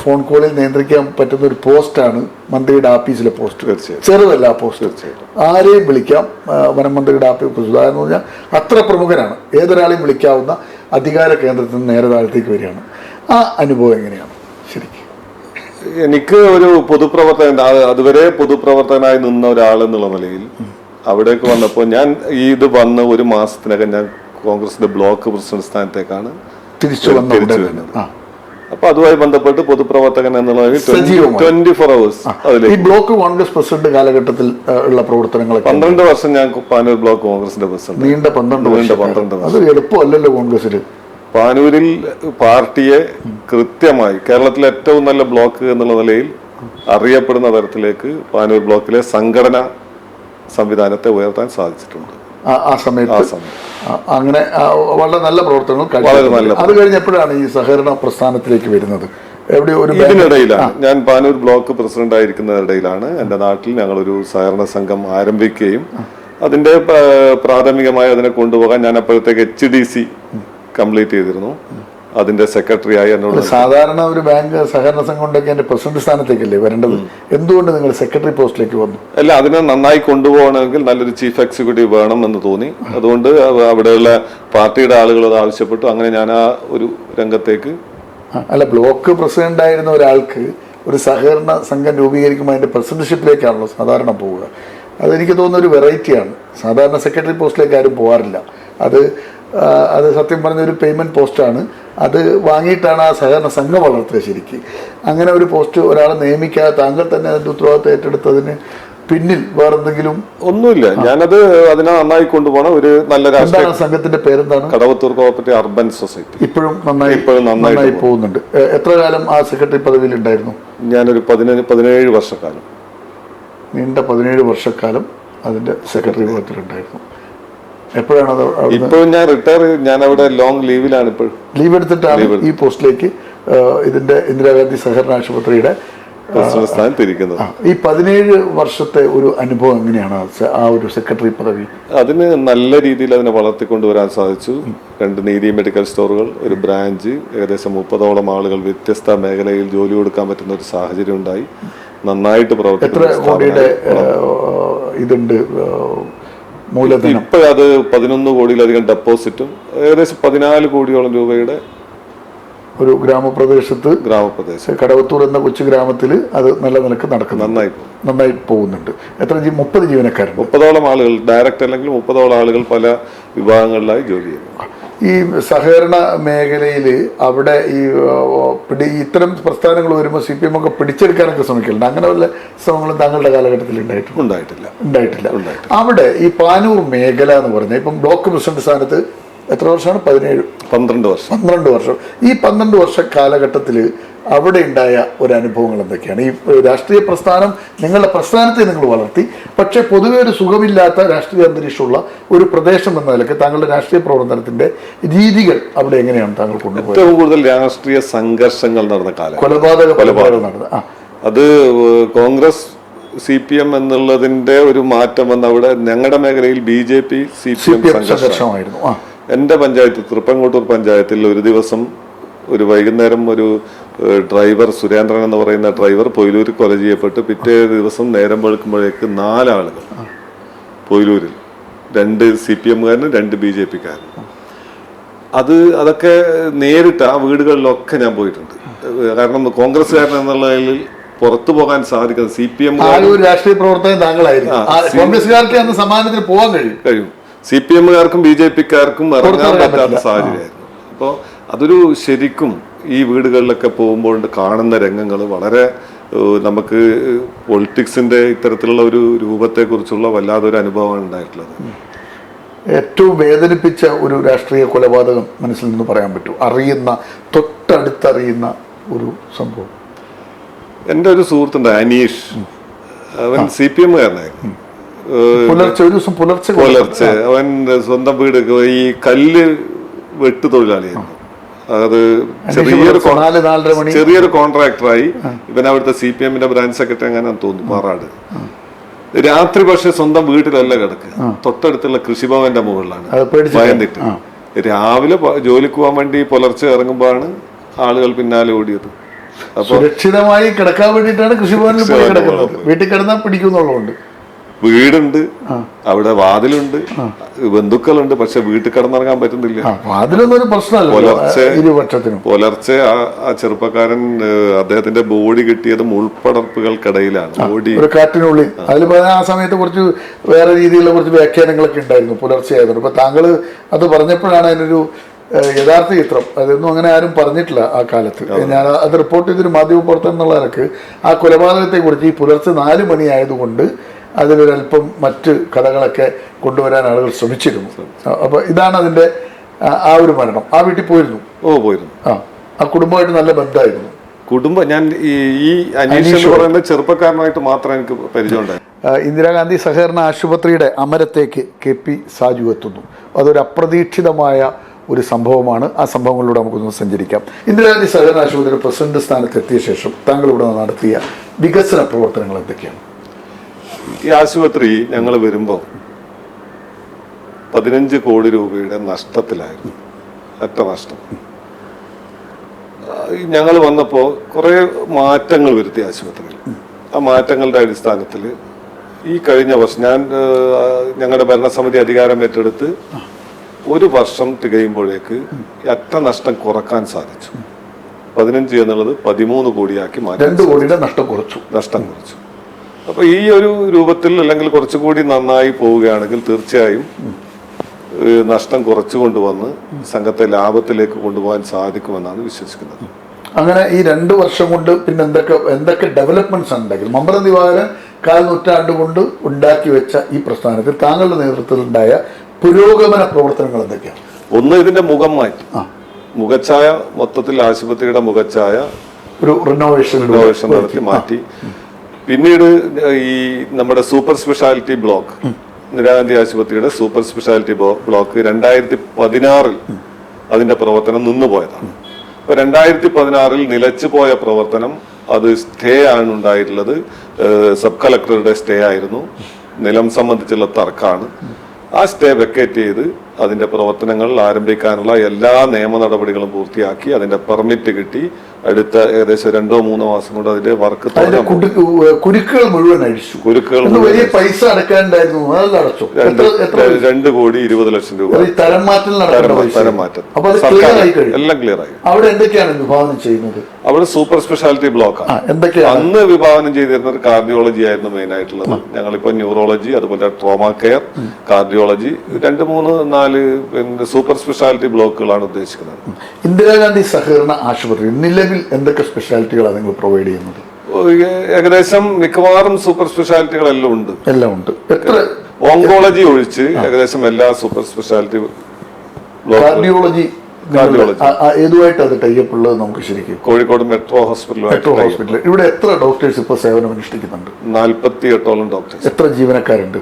ഫോൺ കോളിൽ നിയന്ത്രിക്കാൻ പറ്റുന്ന ഒരു പോസ്റ്റാണ് മന്ത്രിയുടെ ആഫീസിലെ പോസ്റ്റ്. ചെറുതല്ല ആ പോസ്റ്റ്. ആരെയും വിളിക്കാം. വനം മന്ത്രിയുടെ ആഫീസ് സുധാകരൻ എന്ന് പറഞ്ഞാൽ അത്ര പ്രമുഖനാണ്. ഏതൊരാളെയും വിളിക്കാവുന്ന അധികാര കേന്ദ്രത്തിൽ നിന്ന് നേരെ താഴത്തേക്ക് വരികയാണ്. ആ അനുഭവം എങ്ങനെയാണ് ശരിക്കും? എനിക്ക് ഒരു പൊതുപ്രവർത്തകൻ, അതുവരെ പൊതുപ്രവർത്തകനായി നിന്ന ഒരാളെന്നുള്ള നിലയിൽ അവിടേക്ക് വന്നപ്പോൾ ഞാൻ ഇത് വന്ന് 1 മാസത്തിനകം ഞാൻ കോൺഗ്രസിന്റെ ബ്ലോക്ക് പ്രസിഡന്റ് സ്ഥാനത്തേക്കാണ് തിരിച്ചു വരുന്നത്. അപ്പൊ അതുമായി ബന്ധപ്പെട്ട് പൊതുപ്രവർത്തകൻ എന്നുള്ള 24 hours ഈ ബ്ലോക്ക് കോൺഗ്രസ് പ്രസിഡന്റ് കാലഘട്ടത്തിൽ ഉള്ള പ്രവർത്തനങ്ങൾ 12 വർഷം ഞാൻ പാനൂർ ബ്ലോക്ക് കോൺഗ്രസിന്റെ പ്രസിഡന്റ്. നീണ്ട 12 വർഷം. അത് എളുപ്പമല്ലല്ലോ കോൺഗ്രസിൽ. പാനൂരിൽ പാർട്ടിയെ കൃത്യമായി കേരളത്തിലെ ഏറ്റവും നല്ല ബ്ലോക്ക് എന്നുള്ള നിലയിൽ അറിയപ്പെടുന്ന തരത്തിലേക്ക് പാനൂർ ബ്ലോക്കിലെ സംഘടന സംവിധാനത്തെ ഉയർത്താൻ സാധിച്ചിട്ടുണ്ട്. ആ സമയത്ത് അങ്ങനെ വളരെ നല്ല പ്രവർത്തനങ്ങൾ. അത് കഴിഞ്ഞപ്പോഴാണ് ഈ സഹകരണ പ്രസ്ഥാനത്തിലേക്ക് വരുന്നത്. ഇതിനിടയിലാണ് ഞാൻ പാനൂർ ബ്ലോക്ക് പ്രസിഡന്റ് ആയിരിക്കുന്നതിനിടയിലാണ് എൻ്റെ നാട്ടിൽ ഞങ്ങളൊരു സഹകരണ സംഘം ആരംഭിക്കുകയും അതിന്റെ പ്രാഥമികമായി അതിനെ കൊണ്ടുപോകാൻ ഞാൻ അപ്പോഴത്തേക്ക് HDC കംപ്ലീറ്റ് ചെയ്തിരുന്നു. അതിന്റെ സെക്രട്ടറി ആയി എന്നോട്. സാധാരണ ഒരു ബാങ്ക് സഹകരണ സംഘം ഉണ്ടാക്കി എന്റെ പ്രസിഡന്റ് സ്ഥാനത്തേക്കല്ലേ വരേണ്ടത്? എന്തുകൊണ്ട് നിങ്ങൾ സെക്രട്ടറി പോസ്റ്റിലേക്ക് വന്നു? അല്ല, അതിനെ നന്നായി കൊണ്ടുപോകണമെങ്കിൽ നല്ലൊരു ചീഫ് എക്സിക്യൂട്ടീവ് വേണം എന്ന് തോന്നി. അതുകൊണ്ട് അവിടെയുള്ള പാർട്ടിയുടെ ആളുകൾ അത് ആവശ്യപ്പെട്ടു. അങ്ങനെ ഞാൻ ആ ഒരു രംഗത്തേക്ക്. അല്ല, ബ്ലോക്ക് പ്രസിഡന്റ് ആയിരുന്ന ഒരാൾക്ക് ഒരു സഹകരണ സംഘം രൂപീകരിക്കുമ്പോൾ അതിന്റെ പ്രസിഡന്റ്ഷിപ്പിലേക്കാണല്ലോ സാധാരണ പോവുക. അതെനിക്ക് തോന്നുന്ന ഒരു വെറൈറ്റിയാണ്. സാധാരണ സെക്രട്ടറി പോസ്റ്റിലേക്ക് ആരും പോകാറില്ല. അത് സത്യം പറഞ്ഞ ഒരു പേയ്മെന്റ് പോസ്റ്റാണ്. അത് വാങ്ങിയിട്ടാണ് ആ സഹകരണ സംഘം വളർത്തുക ശരിക്കും. അങ്ങനെ ഒരു പോസ്റ്റ് ഒരാളെ നിയമിക്കാതെ താങ്കൾ തന്നെ അതിന്റെ ഉത്തരവാദിത്തം ഏറ്റെടുത്തതിന് പിന്നിൽ വേറെന്തെങ്കിലും ഒന്നുമില്ല. ഞാനത് അതിനെ നന്നായി കൊണ്ടുപോകണം. ഒരു നല്ല രാഷ്ട്രീയ സംഘത്തിന്റെ പേരെന്താണ്? Kadavathur cooperative urban society. ഇപ്പോഴും നന്നായി പോകുന്നുണ്ട്. എത്ര കാലം ആ സെക്രട്ടറി പദവിയിൽ ഉണ്ടായിരുന്നു? ഞാനൊരു 17 വർഷക്കാലം. നീണ്ട 17 വർഷക്കാലം അതിന്റെ സെക്രട്ടറി പദത്തിലുണ്ടായിരുന്നു. എപ്പോഴാണ് അത്? ഇപ്പോഴും ഞാൻ റിട്ടയർ. ഞാൻ അവിടെ ലോങ് ലീവിലാണ്. ഇപ്പോഴും ലീവ് എടുത്തിട്ടാണ് ഈ പോസ്റ്റിലേക്ക് ഇതിന്റെ ഇന്ദിരാഗാന്ധി സഹകരണ ആശുപത്രിയുടെ സ്ഥാനത്തിരിക്കുന്നത്. ഈ 17 വർഷത്തെ ഒരു അനുഭവം എങ്ങനെയാണ് ആ ഒരു സെക്രട്ടറി പദവി? അതിന് നല്ല രീതിയിൽ അതിനെ വളർത്തിക്കൊണ്ടുവരാൻ സാധിച്ചു. 2 നീതി മെഡിക്കൽ സ്റ്റോറുകൾ, ഒരു ബ്രാഞ്ച്, ഏകദേശം 30ഓളം ആളുകൾ വ്യത്യസ്ത മേഖലയിൽ ജോലി കൊടുക്കാൻ പറ്റുന്ന ഒരു സാഹചര്യം ഉണ്ടായി. നന്നായിട്ട് പ്രവർത്തിക്കുന്നു. എത്ര കോടിയുടെ ഇതുണ്ട് മൂലധനം? ഇപ്പോഴത് 11 കോടിയിലധികം ഡെപ്പോസിറ്റും ഏകദേശം 14 കോടിയോളം രൂപയുടെ ഒരു ഗ്രാമപ്രദേശം കടവത്തൂർ എന്ന കൊച്ചു ഗ്രാമത്തിൽ അത് നല്ല നിലക്ക് നടക്കുന്നു. നന്നായി പോകുന്നുണ്ട്. എത്ര 30 ജീവനക്കാരുണ്ട്? 30ഓളം ആളുകൾ ഡയറക്റ്റ് അല്ലെങ്കിൽ 30ഓളം ആളുകൾ പല വിഭാഗങ്ങളിലായി ജോലി ചെയ്യുന്നു. ഈ സഹകരണ മേഖലയിൽ അവിടെ ഇത്തരം പ്രസ്ഥാനങ്ങൾ വരുമ്പോൾ CPM ഒക്കെ പിടിച്ചെടുക്കാനൊക്കെ ശ്രമിക്കലുണ്ട്. അങ്ങനെ വല്ല ശ്രമങ്ങളും താങ്കളുടെ കാലഘട്ടത്തിൽ ഉണ്ടായിട്ടില്ല. അവിടെ ഈ പാനൂർ മേഖല എന്ന് പറഞ്ഞാൽ ഇപ്പം ബ്ലോക്ക് പ്രസിഡന്റ് സ്ഥാനത്ത് എത്ര വർഷമാണ്? 12 വർഷം. ഈ 12 വർഷ കാലഘട്ടത്തിൽ അവിടെ ഉണ്ടായ ഒരു അനുഭവങ്ങൾ എന്തൊക്കെയാണ്? ഈ രാഷ്ട്രീയ പ്രസ്ഥാനം, നിങ്ങളുടെ പ്രസ്ഥാനത്തെ നിങ്ങൾ വളർത്തി, പക്ഷെ പൊതുവെ ഒരു സുഖമില്ലാത്ത രാഷ്ട്രീയ അന്തരീക്ഷമുള്ള ഒരു പ്രദേശം എന്ന നിലയ്ക്ക് താങ്കളുടെ രാഷ്ട്രീയ പ്രവർത്തനത്തിന്റെ രീതികൾ അവിടെ എങ്ങനെയാണ് താങ്കൾ കൊണ്ടുപോയത്? ഏറ്റവും കൂടുതൽ രാഷ്ട്രീയ സംഘർഷങ്ങൾ നടന്ന കാലം, കൊലപാതകം നടന്നത്. അത് കോൺഗ്രസ് CPM എന്നുള്ളതിന്റെ ഒരു മാറ്റം വന്ന അവിടെ ഞങ്ങളുടെ മേഖലയിൽ BJP CPM സംഘർഷമായിരുന്നു. എൻ്റെ പഞ്ചായത്ത് തൃപ്പങ്ങോട്ടൂർ പഞ്ചായത്തിൽ ഒരു ദിവസം ഒരു വൈകുന്നേരം ഒരു ഡ്രൈവർ, സുരേന്ദ്രൻ എന്ന് പറയുന്ന ഡ്രൈവർ പൊയിലൂരിൽ കൊല ചെയ്യപ്പെട്ട് പിറ്റേ ദിവസം നേരം വെളുക്കുമ്പോഴേക്ക് 4 ആളുകൾ പൊയിലൂരിൽ, 2 CPM-കാരനും 2 BJP-കാരനും. അതൊക്കെ നേരിട്ട് ആ വീടുകളിലൊക്കെ ഞാൻ പോയിട്ടുണ്ട്. കാരണം കോൺഗ്രസ്സുകാരൻ എന്നുള്ള നിലയിൽ പുറത്തു പോകാൻ സാധിക്കുന്നത് CPM രാഷ്ട്രീയ പ്രവർത്തകൻ താങ്കളായിരുന്നു. കോൺഗ്രസ്സുകാർക്ക് അന്ന് സമാനത്തിന് പോകാൻ കഴിയും. CPM-കാർക്കും BJP-കാർക്കും ഇറങ്ങാൻ പറ്റാത്ത സാഹചര്യമായിരുന്നു. അപ്പോൾ അതൊരു ശരിക്കും ഈ വീടുകളിലൊക്കെ പോകുമ്പോൾ കാണുന്ന രംഗങ്ങൾ വളരെ നമുക്ക് പൊളിറ്റിക്സിന്റെ ഇത്തരത്തിലുള്ള ഒരു രൂപത്തെക്കുറിച്ചുള്ള വല്ലാതൊരു അനുഭവമാണ് ഉണ്ടായിട്ടുള്ളത്. ഏറ്റവും വേദനിപ്പിച്ച ഒരു രാഷ്ട്രീയ കൊലപാതകം മനസ്സിൽ നിന്ന് പറയാൻ പറ്റും, തൊട്ടടുത്തറിയുന്ന ഒരു സംഭവം? എൻ്റെ ഒരു സുഹൃത്തുണ്ട് അനീഷ്, അവൻ CPM-കാരനായിരുന്നു. പുലർച്ചെ അവൻ സ്വന്തം വീട് ഈ കല്ല് വെട്ട് തൊഴിലാളിയായിരുന്നു. അത് ചെറിയൊരു കോൺട്രാക്ടറായി. ഇവൻ അവിടുത്തെ CPM-ന്റെ ബ്രാഞ്ച് സെക്രട്ടറി അങ്ങനെ തോന്നുന്നു, പാറാട്. രാത്രി പക്ഷെ സ്വന്തം വീട്ടിലല്ല കിടക്കുക, തൊട്ടടുത്തുള്ള കൃഷിഭവന്റെ മുകളിലാണ് ഭയന്നിട്ട്. രാവിലെ ജോലിക്ക് പോകാൻ വേണ്ടി പുലർച്ചെ ഇറങ്ങുമ്പോഴാണ് ആളുകൾ പിന്നാലെ ഓടിയത്. സുരക്ഷിതമായി കിടക്കാൻ വേണ്ടിയിട്ടാണ് കൃഷിഭവനിൽ പോയി കിടക്കുന്നത്. വീട്ടിൽ കിടന്നാൽ പിടിക്കുന്നുള്ളതുകൊണ്ട് വീടുണ്ട്, അവിടെ വാതിലുണ്ട്, ബന്ധുക്കളുണ്ട്, പക്ഷെ വീട്ടിൽ കിടന്നിറങ്ങാൻ പറ്റുന്നില്ല. പുലർച്ചെ ആ ചെറുപ്പക്കാരൻ അദ്ദേഹത്തിന്റെ ബോഡി കിട്ടിയത് മുൾപ്പടർപ്പുകൾക്കിടയിലാണ്. കാറ്റിനുള്ളിൽ അതിൽ ആ സമയത്ത് കുറച്ച് വേറെ രീതിയിലുള്ള കുറച്ച് വ്യാഖ്യാനങ്ങളൊക്കെ ഉണ്ടായിരുന്നു പുലർച്ചെ ആയതുകൊണ്ട്. അപ്പൊ താങ്കള് അത് പറഞ്ഞപ്പോഴാണ് അതിനൊരു യഥാർത്ഥ ചിത്രം. അതൊന്നും അങ്ങനെ ആരും പറഞ്ഞിട്ടില്ല ആ കാലത്ത്. ഞാൻ അത് റിപ്പോർട്ട് ചെയ്തൊരു മാധ്യമപ്രവർത്തനം എന്നുള്ള നിലക്ക് ആ കൊലപാതകത്തെ കുറിച്ച് ഈ പുലർച്ചെ 4 മണി ആയതുകൊണ്ട് അതിലൊരല്പം മറ്റ് കഥകളൊക്കെ കൊണ്ടുവരാൻ ആളുകൾ ശ്രമിച്ചിരുന്നു. അപ്പൊ ഇതാണ് അതിന്റെ ആ ഒരു മരണം. ആ വീട്ടിൽ പോയിരുന്നു? പോയിരുന്നു. ആ കുടുംബമായിട്ട് നല്ല ബന്ധമായിരുന്നു. ഞാൻ ഈ അനീഷ് പറയുന്ന ചെറുപ്പക്കാരനായിട്ട് മാത്രം എനിക്ക് പരിചയമുണ്ടായി. ഇന്ദിരാഗാന്ധി സഹകരണ ആശുപത്രിയുടെ അമരത്തേക്ക് KP സാജു എത്തുന്നു. അതൊരു അപ്രതീക്ഷിതമായ ഒരു സംഭവമാണ്. ആ സംഭവങ്ങളിലൂടെ നമുക്കൊന്ന് സഞ്ചരിക്കാം. ഇന്ദിരാഗാന്ധി സഹകരണ ആശുപത്രിയുടെ പ്രസിഡന്റ് സ്ഥാനത്തെത്തിയ ശേഷം താങ്കൾ ഇവിടെ നടത്തിയ വികസന പ്രവർത്തനങ്ങൾ എന്തൊക്കെയാണ്? ഈ ആശുപത്രി ഞങ്ങൾ വരുമ്പോൾ 15 കോടി രൂപയുടെ നഷ്ടത്തിലായിരുന്നു, ഒറ്റ നഷ്ടം. ഞങ്ങൾ വന്നപ്പോൾ കുറേ മാറ്റങ്ങൾ വരുത്തി ആശുപത്രിയിൽ. ആ മാറ്റങ്ങളുടെ അടിസ്ഥാനത്തിൽ ഈ കഴിഞ്ഞ വർഷം ഞങ്ങളുടെ ഭരണസമിതി അധികാരം ഏറ്റെടുത്ത് 1 വർഷം തികയുമ്പോഴേക്ക് അറ്റ നഷ്ടം കുറക്കാൻ സാധിച്ചു. 15 എന്നുള്ളത് 13 കോടിയാക്കി മാറ്റി. 2 കോടിയുടെ നഷ്ടം കുറച്ചു. അപ്പൊ ഈ ഒരു രൂപത്തിൽ അല്ലെങ്കിൽ കുറച്ചുകൂടി നന്നായി പോവുകയാണെങ്കിൽ തീർച്ചയായും നഷ്ടം കുറച്ചുകൊണ്ടുവന്ന് സംഘത്തെ ലാഭത്തിലേക്ക് കൊണ്ടുപോകാൻ സാധിക്കുമെന്നാണ് വിശ്വസിക്കുന്നത്. അങ്ങനെ ഈ 2 വർഷം കൊണ്ട് പിന്നെ എന്തൊക്കെ ഡെവലപ്മെന്റ്സ് ഉണ്ടാക്കി? മമ്പറം ദിവാകരൻ 1/4 നൂറ്റാണ്ട് കൊണ്ട് ഉണ്ടാക്കി വെച്ച ഈ പ്രസ്ഥാനത്തിൽ താങ്കളുടെ നേതൃത്വത്തിൽ ഉണ്ടായ പുരോഗമന പ്രവർത്തനങ്ങൾ എന്തൊക്കെയാണ്? ഒന്ന്, ഇതിന്റെ മുഖം മാറ്റി, മുഖച്ഛായ മൊത്തത്തിൽ ആശുപത്രിയുടെ മുഖച്ഛായ ഒരു റിനോവേഷൻ നടത്തി മാറ്റി. പിന്നീട് ഈ നമ്മുടെ സൂപ്പർ സ്പെഷ്യാലിറ്റി ബ്ലോക്ക്, ഇന്ദിരാഗാന്ധി ആശുപത്രിയുടെ സൂപ്പർ സ്പെഷ്യാലിറ്റി ബ്ലോക്ക് 2016 അതിന്റെ പ്രവർത്തനം നിന്നുപോയതാണ്. അപ്പൊ 2016 നിലച്ചു പോയ പ്രവർത്തനം അത് സ്റ്റേ ആണ് ഉണ്ടായിട്ടുള്ളത്. സബ് കളക്ടറുടെ സ്റ്റേ ആയിരുന്നു. നിലം സംബന്ധിച്ചുള്ള തർക്കമാണ്. ആ സ്റ്റേ വെക്കേറ്റ് ചെയ്ത് അതിന്റെ പ്രവർത്തനങ്ങൾ ആരംഭിക്കാനുള്ള എല്ലാ നിയമ നടപടികളും പൂർത്തിയാക്കി അതിന്റെ പെർമിറ്റ് കിട്ടി. അടുത്ത ഏകദേശം 2-3 മാസം കൊണ്ട് അതിന്റെ വർക്ക് കുരുക്കുകൾ മുഴുവൻ അഴിച്ചു. വലിയ പൈസ അടക്കാനുണ്ടായിരുന്നു, 2 കോടി 20 ലക്ഷം രൂപ തരം മാറ്റം എല്ലാം ക്ലിയർ ആയി. അവിടെ എന്തൊക്കെയാണ് വിഭാവനം ചെയ്യുന്നത്? അവിടെ സൂപ്പർ സ്പെഷ്യാലിറ്റി ബ്ലോക്കാണ്. അന്ന് വിഭാവനം ചെയ്തിരുന്നത് കാർഡിയോളജി ആയിരുന്നു മെയിൻ ആയിട്ടുള്ളത്. ഞങ്ങളിപ്പോ ന്യൂറോളജി, അതുപോലെ ട്രോമ കെയർ, കാർഡിയോളജി, 2, 3, 4 പിന്നെ സൂപ്പർ സ്പെഷ്യാലിറ്റി ബ്ലോക്കുകളാണ് ഉദ്ദേശിക്കുന്നത്. ഇന്ദിരാഗാന്ധി സഹകരണ ആശുപത്രി നിലവിൽ എന്തൊക്കെ സ്പെഷ്യാലിറ്റികളാണ് നിങ്ങൾ പ്രൊവൈഡ് ചെയ്യുന്നത്? ഏകദേശം മിക്കവാറും സൂപ്പർ സ്പെഷ്യാലിറ്റികളെല്ലാം ഉണ്ട്. എത്ര? ഓങ്കോളജി ഒഴിച്ച് ഏകദേശം എല്ലാ സൂപ്പർ സ്പെഷ്യാലിറ്റി. കാർഡിയോളജി ഏതുമായിട്ട് അത് ടൈപ്പ് ഉള്ളത് നമുക്ക് ശരിക്കും? Kozhikode metro hospital. ഇവിടെ എത്ര ഡോക്ടേഴ്സ് ഇപ്പോൾ സേവനം അനുഷ്ഠിക്കുന്നുണ്ട്? 48ഓളം ഡോക്ടേഴ്സ്. എത്ര ജീവനക്കാരുണ്ട്?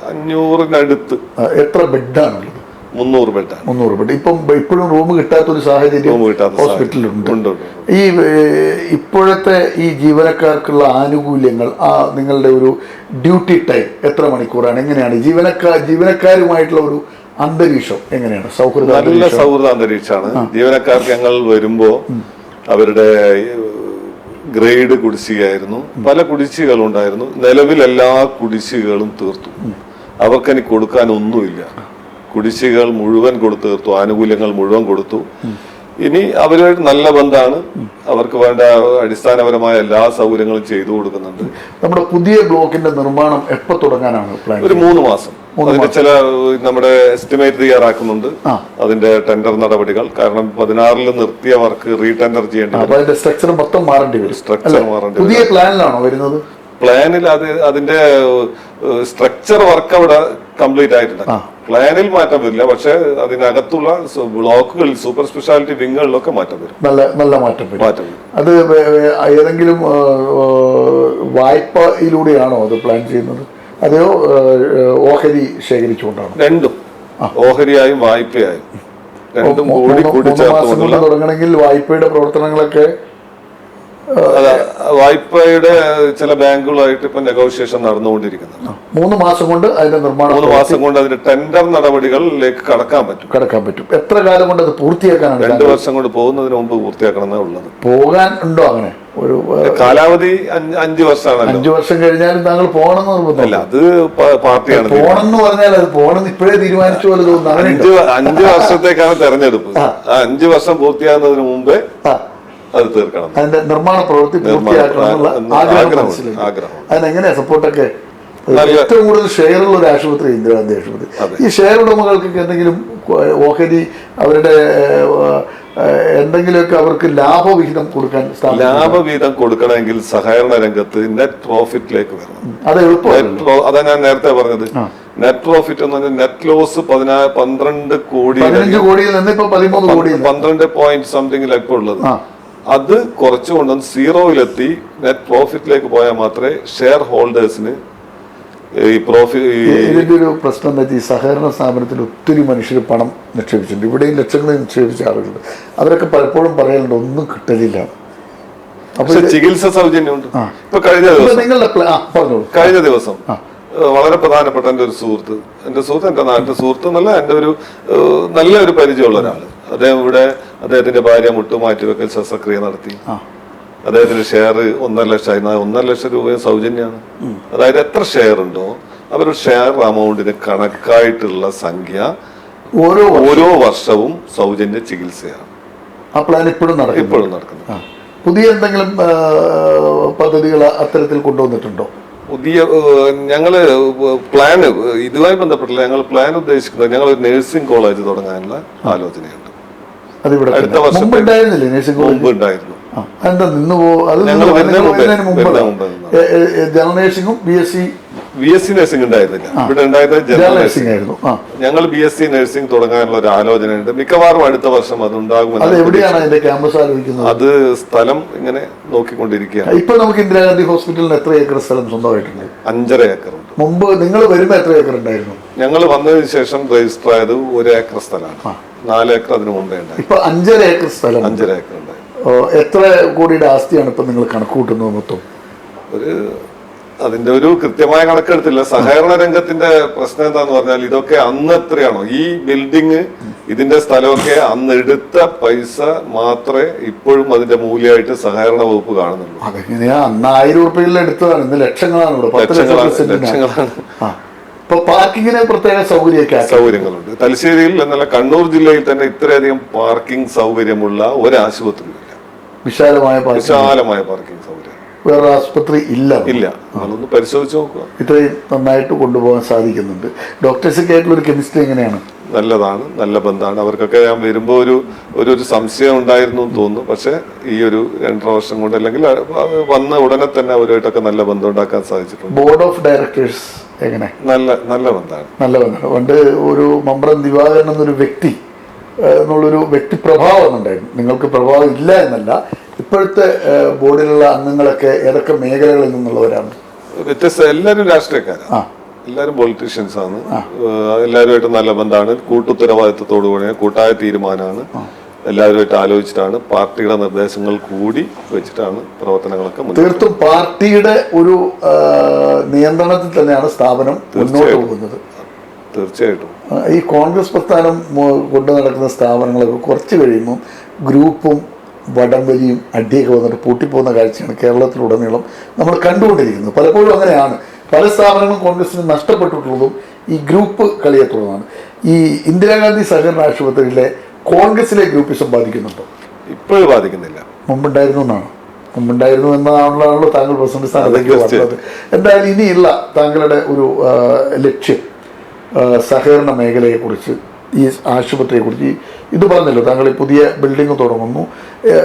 500-നടുത്ത്. എത്ര ബെഡാണുള്ളത്? 300 ബെഡാണ്. 300 ബെഡ്. ഇപ്പോഴും റൂം കിട്ടാത്ത ഒരു സാഹചര്യം ഹോസ്പിറ്റലിലുണ്ട്. ഈ ഇപ്പോഴത്തെ ഈ ജീവനക്കാർക്കുള്ള ആനുകൂല്യങ്ങൾ, നിങ്ങളുടെ ഒരു ഡ്യൂട്ടി ടൈം എത്ര മണിക്കൂറാണ്? എങ്ങനെയാണ് ജീവനക്കാരുമായിട്ടുള്ള ഒരു അന്തരീക്ഷം എങ്ങനെയാണ്? നല്ല സൗഹൃദ അന്തരീക്ഷമാണ്. ജീവനക്കാർക്ക് ഞങ്ങൾ വരുമ്പോ അവരുടെ ഗ്രേഡ് കുടിശ്ശികയായിരുന്നു, പല കുടിശ്ശികളും ഉണ്ടായിരുന്നു. നിലവിൽ എല്ലാ കുടിശ്ശികളും തീർത്തു. അവർക്കെനിക്ക് കൊടുക്കാൻ ഒന്നുമില്ല. കുടിശ്ശികകൾ മുഴുവൻ കൊടുത്തു തീർത്തു, ആനുകൂല്യങ്ങൾ മുഴുവൻ കൊടുത്തു. ഇനി അവരുമായിട്ട് നല്ല ബന്ധമാണ്. അവർക്ക് വേണ്ട അടിസ്ഥാനപരമായ എല്ലാ സൗകര്യങ്ങളും ചെയ്തു കൊടുക്കുന്നുണ്ട്. നമ്മുടെ പുതിയ ബ്ലോക്കിന്റെ നിർമ്മാണം എപ്പോൾ തുടങ്ങാനാണ് പ്ലാൻ? ഒരു 3 മാസം. അതിന്റെ ചില നമ്മുടെ എസ്റ്റിമേറ്റ് തയ്യാറാക്കുന്നുണ്ട്. അതിന്റെ ടെൻഡർ നടപടികൾ, കാരണം 16 നിർത്തിയ വർക്ക് റീടെൻഡർ ചെയ്യേണ്ടി വരും. അതിന്റെ സ്ട്രക്ചർ മൊത്തം മാറേണ്ടി വരും. സ്ട്രക്ചർ മാറേണ്ടി വരും. പുതിയ പ്ലാനിലാണോ വരുന്നത്? പ്ലാനിൽ അതിന്റെ സ്ട്രക്ചർ വർക്ക് അവിടെ കംപ്ലീറ്റ് ആയിട്ടുണ്ട്. പ്ലാനിൽ മാറ്റം വരില്ല, പക്ഷെ അതിനകത്തുള്ള ബ്ലോക്കുകളിൽ സൂപ്പർ സ്പെഷ്യാലിറ്റി വിങ്ങുകളിലൊക്കെ മാറ്റം വരും. നല്ല മാറ്റം വരും. അത് ഏതെങ്കിലും വായ്പയിലൂടെയാണോ അത് പ്ലാൻ ചെയ്യുന്നത്, അതെയോ ഓഹരി ശേഖരിച്ചുകൊണ്ടാണോ? രണ്ടും, ഓഹരിയായും വായ്പയായും രണ്ടും കൂടി ചേർത്തുകൊണ്ടുള്ള. തുടങ്ങണമെങ്കിൽ വായ്പയുടെ പ്രവർത്തനങ്ങളൊക്കെ വായ്പയുടെ ചില ബാങ്കുകളായിട്ട് ഇപ്പൊ നെഗോഷിയേഷൻ നടന്നുകൊണ്ടിരിക്കുന്നുണ്ട്. 3 മാസം കൊണ്ട് അതിന്റെ നിർമ്മാണം 3 മാസം കൊണ്ട് അതിന്റെ ടെൻഡർ നടപടികളിലേക്ക് കടക്കാൻ പറ്റും. എത്ര കാലം കൊണ്ട് അത് പൂർത്തിയാക്കാനാണ്? 2 വർഷം കൊണ്ട് പോകുന്നതിന് മുമ്പ് പൂർത്തിയാക്കണം ഉള്ളത്. പോകാൻ ഉണ്ടോ അങ്ങനെ ഒരു കാലാവധി? 5 വർഷമാണ്. 5 വർഷം കഴിഞ്ഞാലും താങ്കൾ പോകണമെന്ന് നിർബന്ധമല്ല. അത് പാർട്ടിയാണ്. പോണെന്ന് പറഞ്ഞാൽ അത് പോണെന്ന് ഇപ്പോഴേ തീരുമാനിച്ചു പോലെ തോന്നുന്നു. 5 വർഷത്തേക്കാണ് തെരഞ്ഞെടുപ്പ്. 5 വർഷം പൂർത്തിയാകുന്നതിന് മുമ്പേ അത് തീർക്കണം. അതിന്റെ നിർമ്മാണ പ്രവൃത്തി പൂർത്തിയാക്കണമെന്നുള്ള ആഗ്രഹം. അതിനെങ്ങനെയാ സപ്പോർട്ടൊക്കെ? ഏറ്റവും കൂടുതൽ ഷെയറുള്ള ഒരു ആശുപത്രി ഇന്ദിരാഗാന്ധി ആശുപത്രി. ഈ ഷെയർ ഉടമകൾക്കൊക്കെ എന്തെങ്കിലും ഓഹരി, അവരുടെ എന്തെങ്കിലുമൊക്കെ അവർക്ക് ലാഭവിഹിതം കൊടുക്കാൻ, ലാഭവിഹിതം കൊടുക്കണമെങ്കിൽ സഹകരണ രംഗത്ത് നെറ്റ് പ്രോഫിറ്റിലേക്ക് വരണം. അത് എളുപ്പമല്ല. അതാ ഞാൻ നേരത്തെ പറഞ്ഞത്. നെറ്റ് പ്രോഫിറ്റ് എന്ന് പറഞ്ഞാൽ നെറ്റ് ലോസ് 12 കോടി, 15 കോടിയിൽ നിന്ന് ഇപ്പൊ 13 കോടി, 12 പോയിന്റ് സംതിങ്ങിലാണ് ഇപ്പോൾ ഉള്ളത്. അത് കുറച്ചുകൊണ്ടുവന്ന് 0-ലെത്തി നെറ്റ് പ്രോഫിറ്റിലേക്ക് പോയാൽ മാത്രമേ ഷെയർ ഹോൾഡേഴ്സിന് ഈ പ്രോഫിറ്റ്. ഇതിന്റെ ഒരു പ്രശ്നം എന്താ വെച്ചാൽ ഈ സഹകരണ സ്ഥാപനത്തിൽ ഒത്തിരി മനുഷ്യർ പണം നിക്ഷേപിച്ചിട്ടുണ്ട്. ഇവിടെയും ലക്ഷങ്ങൾ നിക്ഷേപിച്ച ആളുകളുണ്ട്. അവരൊക്കെ പലപ്പോഴും പറയാനുണ്ട് ഒന്നും കിട്ടലില്ല. അപ്പൊ ചികിത്സ സൗജന്യമുണ്ട്. ഇപ്പൊ കഴിഞ്ഞ ദിവസം വളരെ പ്രധാനപ്പെട്ട എൻ്റെ ഒരു സുഹൃത്ത്, എൻ്റെ നാട്ടിലെ സുഹൃത്ത് എന്നല്ല, എൻ്റെ ഒരു നല്ലൊരു പരിചയമുള്ള ഒരാള്, അദ്ദേഹത്തിന്റെ ഭാര്യ മുട്ടുമാറ്റിവെക്കൽ ശസ്ത്രക്രിയ നടത്തി. അദ്ദേഹത്തിന്റെ ഷെയർ 1.5 ലക്ഷം. 1.5 ലക്ഷം രൂപയും സൗജന്യമാണ്. അതായത് എത്ര ഷെയർ ഉണ്ടോ അവരുടെ ഷെയർ അമൗണ്ടിന് കണക്കായിട്ടുള്ള സംഖ്യ ഓരോ വർഷവും സൗജന്യ ചികിത്സയാണ്. ആ പ്ലാൻ ഇപ്പോഴും നടക്കുന്നു. പുതിയ എന്തെങ്കിലും പദ്ധതികൾ അത്തരത്തിൽ കൊണ്ടുവന്നിട്ടുണ്ടോ? പുതിയ ഞങ്ങള് പ്ലാന് ഇതുമായി ബന്ധപ്പെട്ടില്ല. ഞങ്ങൾ പ്ലാൻ ഉദ്ദേശിക്കുന്നത് ഞങ്ങൾ ഒരു നഴ്സിംഗ് കോളേജ് തുടങ്ങാനുള്ള ആലോചനയുണ്ട്. അടുത്ത വർഷം. മുമ്പ് ഉണ്ടായിരുന്നു. ജനറൽ നഴ്സിംഗും BSc നഴ്സിംഗ് ഉണ്ടായിരുന്നില്ല. ഇവിടെ ഉണ്ടായത് ജനറൽ നഴ്സിംഗ് ആയിരുന്നു. ഞങ്ങൾ BSc നഴ്സിംഗ് തുടങ്ങാനുള്ള ഒരു ആലോചനയുണ്ട്. മിക്കവാറും അടുത്ത വർഷം അത് ഉണ്ടാകുമെന്ന്. അത് സ്ഥലം ഇങ്ങനെ നോക്കിക്കൊണ്ടിരിക്കുകയാണ്. ഇപ്പൊ നമുക്ക് ഇന്ദിരാഗാന്ധി ഹോസ്പിറ്റലിന് എത്ര ഏക്കർ സ്ഥലം സ്വന്തമായിട്ടുണ്ട്? 5.5 ഏക്കർ ഉണ്ട്. മുമ്പ് നിങ്ങൾ വരുമ്പോ എത്ര ഏക്കർ ഉണ്ടായിരുന്നു? ഞങ്ങൾ വന്നതിന് ശേഷം രജിസ്റ്റർ ആയത് 1 ഏക്കർ സ്ഥലമാണ്. 4 ഏക്കർ അതിന് മുമ്പേ ഉണ്ടായി. ഇപ്പൊ 5.5 ഏക്കർ സ്ഥലം. 5.5 ഏക്കർ ഉണ്ടായി. എത്ര കോടിയുടെ ആസ്തിയാണ് ഇപ്പൊ നിങ്ങൾ കണക്ക് കൂട്ടുന്നത് മൊത്തം? അതിന്റെ ഒരു കൃത്യമായ കണക്കെടുത്തില്ല. സഹകരണ രംഗത്തിന്റെ പ്രശ്നം എന്താന്ന് പറഞ്ഞാൽ ഇതൊക്കെ അന്ന് എത്രയാണോ ഈ ബിൽഡിങ്, ഇതിന്റെ സ്ഥലമൊക്കെ അന്ന് എടുത്ത പൈസ മാത്രമേ ഇപ്പോഴും അതിന്റെ മൂല്യമായിട്ട് സഹകരണ വകുപ്പ് കാണുന്നുള്ളൂ. അതെങ്ങനെയാ? അന്ന് 1000 രൂപയിൽ എടുത്തതാണ്, ഇന്ന് ലക്ഷങ്ങളാണ്. പാർക്കിങ്ങിന് പ്രത്യേക സൗകര്യങ്ങളുണ്ട്. തലശ്ശേരിയിൽ എന്നല്ല കണ്ണൂർ ജില്ലയിൽ തന്നെ ഇത്രയധികം പാർക്കിംഗ് സൗകര്യമുള്ള ഒരു ആശുപത്രിയില്ല. വിശാലമായ പാർക്കിംഗ് സൗകര്യം വേറെ ആശുപത്രി ഇല്ല. അതൊന്ന് പരിശോധിച്ച് നോക്കുക. ഇത്രയും നന്നായിട്ട് കൊണ്ടുപോകാൻ സാധിക്കുന്നുണ്ട്. ഡോക്ടേഴ്സൊക്കെ ആയിട്ടുള്ള ഒരു കെമിസ്ട്രി എങ്ങനെയാണ്? നല്ലതാണ്, നല്ല ബന്ധമാണ്. അവർക്കൊക്കെ ഞാൻ വരുമ്പോൾ ഒരു സംശയം ഉണ്ടായിരുന്നു എന്ന് തോന്നുന്നു. പക്ഷെ ഈ ഒരു 2.5 വർഷം കൊണ്ട് അല്ലെങ്കിൽ വന്ന ഉടനെ തന്നെ അവരുമായിട്ടൊക്കെ നല്ല ബന്ധം ഉണ്ടാക്കാൻ സാധിച്ചിട്ടുണ്ട്. ബോർഡ് ഓഫ് ഡയറക്ടേഴ്സ് എങ്ങനെ? നല്ല ബന്ധമാണ്. പണ്ട് ഒരു മമ്പ്രം ദിവാകരൻ എന്നൊരു വ്യക്തി എന്നുള്ളൊരു വ്യക്തിപ്രഭാവം ഉണ്ടായിരുന്നു. നിങ്ങൾക്ക് പ്രഭാവം ഇല്ല എന്നല്ല, ഇപ്പോഴത്തെ ബോർഡിലുള്ള അംഗങ്ങളൊക്കെ ഏതൊക്കെ മേഖലകളിൽ നിന്നുള്ളവരാണ്? വ്യത്യസ്ത, എല്ലാവരും രാഷ്ട്രീയക്കാരാണ്, എല്ലാവരും പൊളിറ്റീഷ്യൻസ് ആണ്. എല്ലാവരുമായിട്ട് നല്ല ബന്ധമാണ്. കൂട്ടുത്തരവാദിത്വത്തോടുകൂടി കൂട്ടായ തീരുമാനമാണ്. എല്ലാവരുമായിട്ട് ആലോചിച്ചിട്ടാണ്, പാർട്ടിയുടെ നിർദ്ദേശങ്ങൾ കൂടി വെച്ചിട്ടാണ് പ്രവർത്തനങ്ങളൊക്കെ. തീർത്തും പാർട്ടിയുടെ ഒരു നിയന്ത്രണത്തിൽ തന്നെയാണ് സ്ഥാപനം മുന്നോട്ട് പോകുന്നത്. തീർച്ചയായിട്ടും ഈ കോൺഗ്രസ് പ്രസ്ഥാനം കൊണ്ടു നടക്കുന്ന സ്ഥാപനങ്ങളൊക്കെ കുറച്ച് കഴിയുമ്പോൾ ഗ്രൂപ്പും വടംവലിയും അടിയൊക്കെ വന്നിട്ട് പൂട്ടിപ്പോകുന്ന കാഴ്ചയാണ് കേരളത്തിലുടനീളം നമ്മൾ കണ്ടുകൊണ്ടിരിക്കുന്നത്. പലപ്പോഴും അങ്ങനെയാണ്. പല സ്ഥാപനങ്ങളും കോൺഗ്രസിന് നഷ്ടപ്പെട്ടിട്ടുള്ളതും ഈ ഗ്രൂപ്പ് കളിയെ തുടർന്നാണ്. ഈ ഇന്ദിരാഗാന്ധി സഹകരണ ആശുപത്രിയിലെ കോൺഗ്രസിലെ ഗ്രൂപ്പിസം ബാധിക്കുന്നുണ്ടോ? ഇപ്പോഴും ബാധിക്കുന്നില്ല. മുമ്പുണ്ടായിരുന്നു എന്നാണല്ലോ താങ്കൾ പ്രസിഡന്റ് സ്ഥാനത്തേക്ക് വന്നത്. എന്തായാലും ഇനിയുള്ള താങ്കളുടെ ഒരു ലക്ഷ്യം സഹകരണ മേഖലയെക്കുറിച്ച്, ഈ ആശുപത്രിയെക്കുറിച്ച്, ഇത് പറഞ്ഞല്ലോ താങ്കൾ ഈ പുതിയ ബിൽഡിംഗ് തുടങ്ങുന്നു,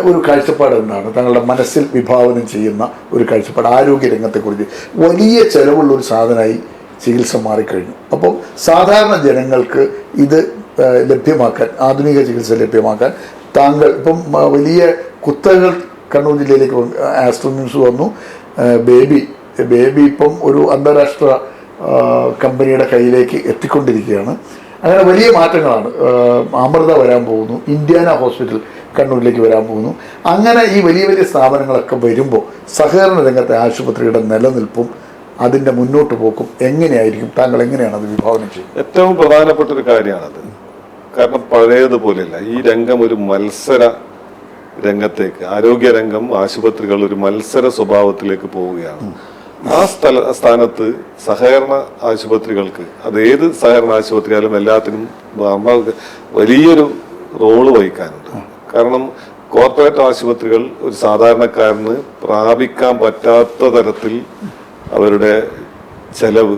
ഒരു കാഴ്ചപ്പാട് എന്താണ് താങ്കളുടെ മനസ്സിൽ വിഭാവനം ചെയ്യുന്ന ഒരു കാഴ്ചപ്പാട്? ആരോഗ്യ രംഗത്തെക്കുറിച്ച് വലിയ ചെലവുള്ള ഒരു സാധനമായി ചികിത്സ മാറിക്കഴിഞ്ഞു. അപ്പം സാധാരണ ജനങ്ങൾക്ക് ഇത് ലഭ്യമാക്കാൻ, ആധുനിക ചികിത്സ ലഭ്യമാക്കാൻ താങ്കൾ ഇപ്പം വലിയ കുത്തകൾ കണ്ണൂർ ജില്ലയിലേക്ക് ആസ്ട്രോമിംസ് വന്നു. ബേബി ഇപ്പം ഒരു അന്താരാഷ്ട്ര കമ്പനിയുടെ കയ്യിലേക്ക് എത്തിക്കൊണ്ടിരിക്കുകയാണ്. അങ്ങനെ വലിയ മാറ്റങ്ങളാണ്. അമൃത വരാൻ പോകുന്നു, ഇന്ത്യാന ഹോസ്പിറ്റൽ കണ്ണൂരിലേക്ക് വരാൻ പോകുന്നു. അങ്ങനെ ഈ വലിയ വലിയ സ്ഥാപനങ്ങളൊക്കെ വരുമ്പോൾ സഹകരണ രംഗത്തെ ആശുപത്രിയുടെ നിലനിൽപ്പും അതിൻ്റെ മുന്നോട്ട് പോക്കും എങ്ങനെയായിരിക്കും? താങ്കൾ എങ്ങനെയാണ് അത് വിഭാവനം ചെയ്യുന്നത്? ഏറ്റവും പ്രധാനപ്പെട്ട ഒരു കാര്യമാണത്. കാരണം പഴയതുപോലെയല്ല, ഈ രംഗം ഒരു മത്സര രംഗത്തേക്ക്, ആരോഗ്യ രംഗം, ആശുപത്രികൾ ഒരു മത്സര സ്വഭാവത്തിലേക്ക് പോവുകയാണ്. ആ സ്ഥാനത്ത് സഹകരണ ആശുപത്രികൾക്ക്, അത് ഏത് സഹകരണ ആശുപത്രിയാലും എല്ലാത്തിനും വലിയൊരു റോള് വഹിക്കാനുണ്ട്. കാരണം കോർപ്പറേറ്റ് ആശുപത്രികൾ ഒരു സാധാരണക്കാരന് പ്രാപിക്കാൻ പറ്റാത്ത തരത്തിൽ അവരുടെ ചെലവ്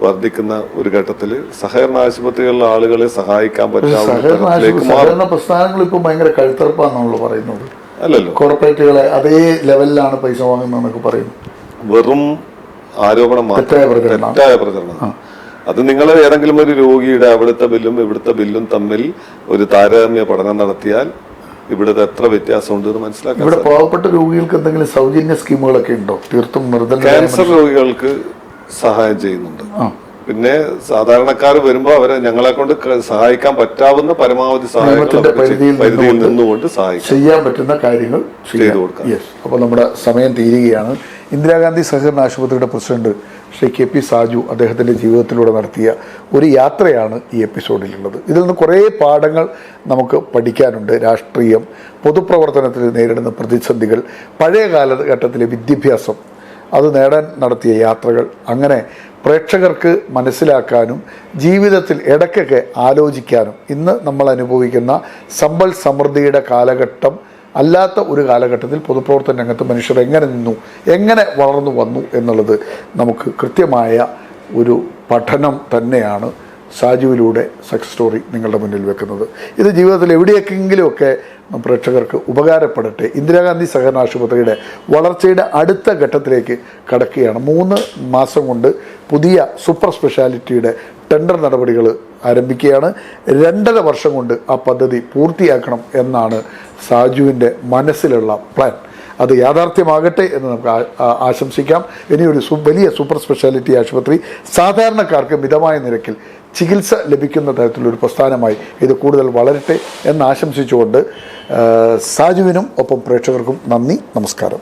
വർദ്ധിക്കുന്ന ഒരു ഘട്ടത്തിൽ സഹകരണ ആശുപത്രികളിലെ ആളുകളെ സഹായിക്കാൻ സഹകരണ പ്രസ്ഥാനങ്ങൾ ഇപ്പൊ ഭയങ്കര കഴുത്തറപ്പാണെന്നാണല്ലോ പറയുന്നത്. അല്ലല്ലോ, കോർപ്പറേറ്റുകളെ അതേ ലെവലിലാണ് പൈസ വാങ്ങുന്നതെന്നൊക്കെ പറയുന്നു. വെറും ആരോപണം, തെറ്റായ പ്രചരണം. അത് നിങ്ങൾ ഏതെങ്കിലും ഒരു രോഗിയുടെ അവിടുത്തെ ബില്ലും ഇവിടുത്തെ ബില്ലും തമ്മിൽ ഒരു താരതമ്യ പഠനം നടത്തിയാൽ ഇവിടുത്തെ എത്ര വ്യത്യാസമുണ്ട് എന്ന് മനസ്സിലാക്കാം. ഇവിടെ പാവപ്പെട്ട രോഗികൾക്ക് എന്തെങ്കിലും സൗജന്യ സ്കീമുകളൊക്കെ ഉണ്ടോ? തീർത്തും ക്യാൻസർ രോഗികൾക്ക് സഹായം ചെയ്യുന്നുണ്ട്. പിന്നെ സാധാരണക്കാർ വരുമ്പോൾ അവരെ ഞങ്ങളെ കൊണ്ട് സഹായിക്കാൻ പറ്റാവുന്ന പരമാവധി സഹായത്തിന്റെ പരിധിയിൽ നിന്നുകൊണ്ട് ചെയ്യാൻ പറ്റുന്ന കാര്യങ്ങൾ ചെയ്തു കൊടുക്കാം. അപ്പോൾ നമ്മുടെ സമയം തീരുകയാണ്. ഇന്ദിരാഗാന്ധി സഹകരണ ആശുപത്രിയുടെ പ്രസിഡന്റ് ശ്രീ KP സാജു അദ്ദേഹത്തിൻ്റെ ജീവിതത്തിലൂടെ നടത്തിയ ഒരു യാത്രയാണ് ഈ എപ്പിസോഡിലുള്ളത്. ഇതിൽ നിന്ന് കുറേ പാഠങ്ങൾ നമുക്ക് പഠിക്കാനുണ്ട്. രാഷ്ട്രീയം, പൊതുപ്രവർത്തനത്തിൽ നേരിടുന്ന പ്രതിസന്ധികൾ, പഴയ കാലഘട്ടത്തിലെ വിദ്യാഭ്യാസം, അത് നേടാൻ നടത്തിയ യാത്രകൾ, അങ്ങനെ പ്രേക്ഷകർക്ക് മനസ്സിലാക്കാനും ജീവിതത്തിൽ ഇടയ്ക്കൊക്കെ ആലോചിക്കാനും, ഇന്ന് നമ്മൾ അനുഭവിക്കുന്ന സമ്പൽ സമൃദ്ധിയുടെ കാലഘട്ടം അല്ലാത്ത ഒരു കാലഘട്ടത്തിൽ പൊതുപ്രവർത്തന രംഗത്ത് മനുഷ്യർ എങ്ങനെ നിന്നു, എങ്ങനെ വളർന്നു വന്നു എന്നുള്ളത് നമുക്ക് കൃത്യമായ ഒരു പഠനം തന്നെയാണ് സാജുവിലൂടെ സക്സസ് സ്റ്റോറി നിങ്ങളുടെ മുന്നിൽ വെക്കുന്നത്. ഇത് ജീവിതത്തിൽ എവിടെയൊക്കെങ്കിലുമൊക്കെ പ്രേക്ഷകർക്ക് ഉപകാരപ്പെടട്ടെ. ഇന്ദിരാഗാന്ധി സഹകരണ ആശുപത്രിയുടെ വളർച്ചയുടെ അടുത്ത ഘട്ടത്തിലേക്ക് കടക്കുകയാണ്. 3 മാസം കൊണ്ട് പുതിയ സൂപ്പർ സ്പെഷ്യാലിറ്റിയുടെ ടെൻഡർ നടപടികൾ ആരംഭിക്കുകയാണ്. 2.5 വർഷം കൊണ്ട് ആ പദ്ധതി പൂർത്തിയാക്കണം എന്നാണ് സാജുവിൻ്റെ മനസ്സിലുള്ള പ്ലാൻ. അത് യാഥാർത്ഥ്യമാകട്ടെ എന്ന് നമുക്ക് ആശംസിക്കാം. ഇനിയൊരു വലിയ സൂപ്പർ സ്പെഷ്യാലിറ്റി ആശുപത്രി സാധാരണക്കാർക്ക് മിതമായ നിരക്കിൽ ചികിത്സ ലഭിക്കുന്ന തരത്തിലൊരു പ്രസ്ഥാനമായി ഇത് കൂടുതൽ വളരട്ടെ എന്ന് ആശംസിച്ചുകൊണ്ട് സാജുവിനും ഒപ്പം പ്രേക്ഷകർക്കും നന്ദി. നമസ്കാരം.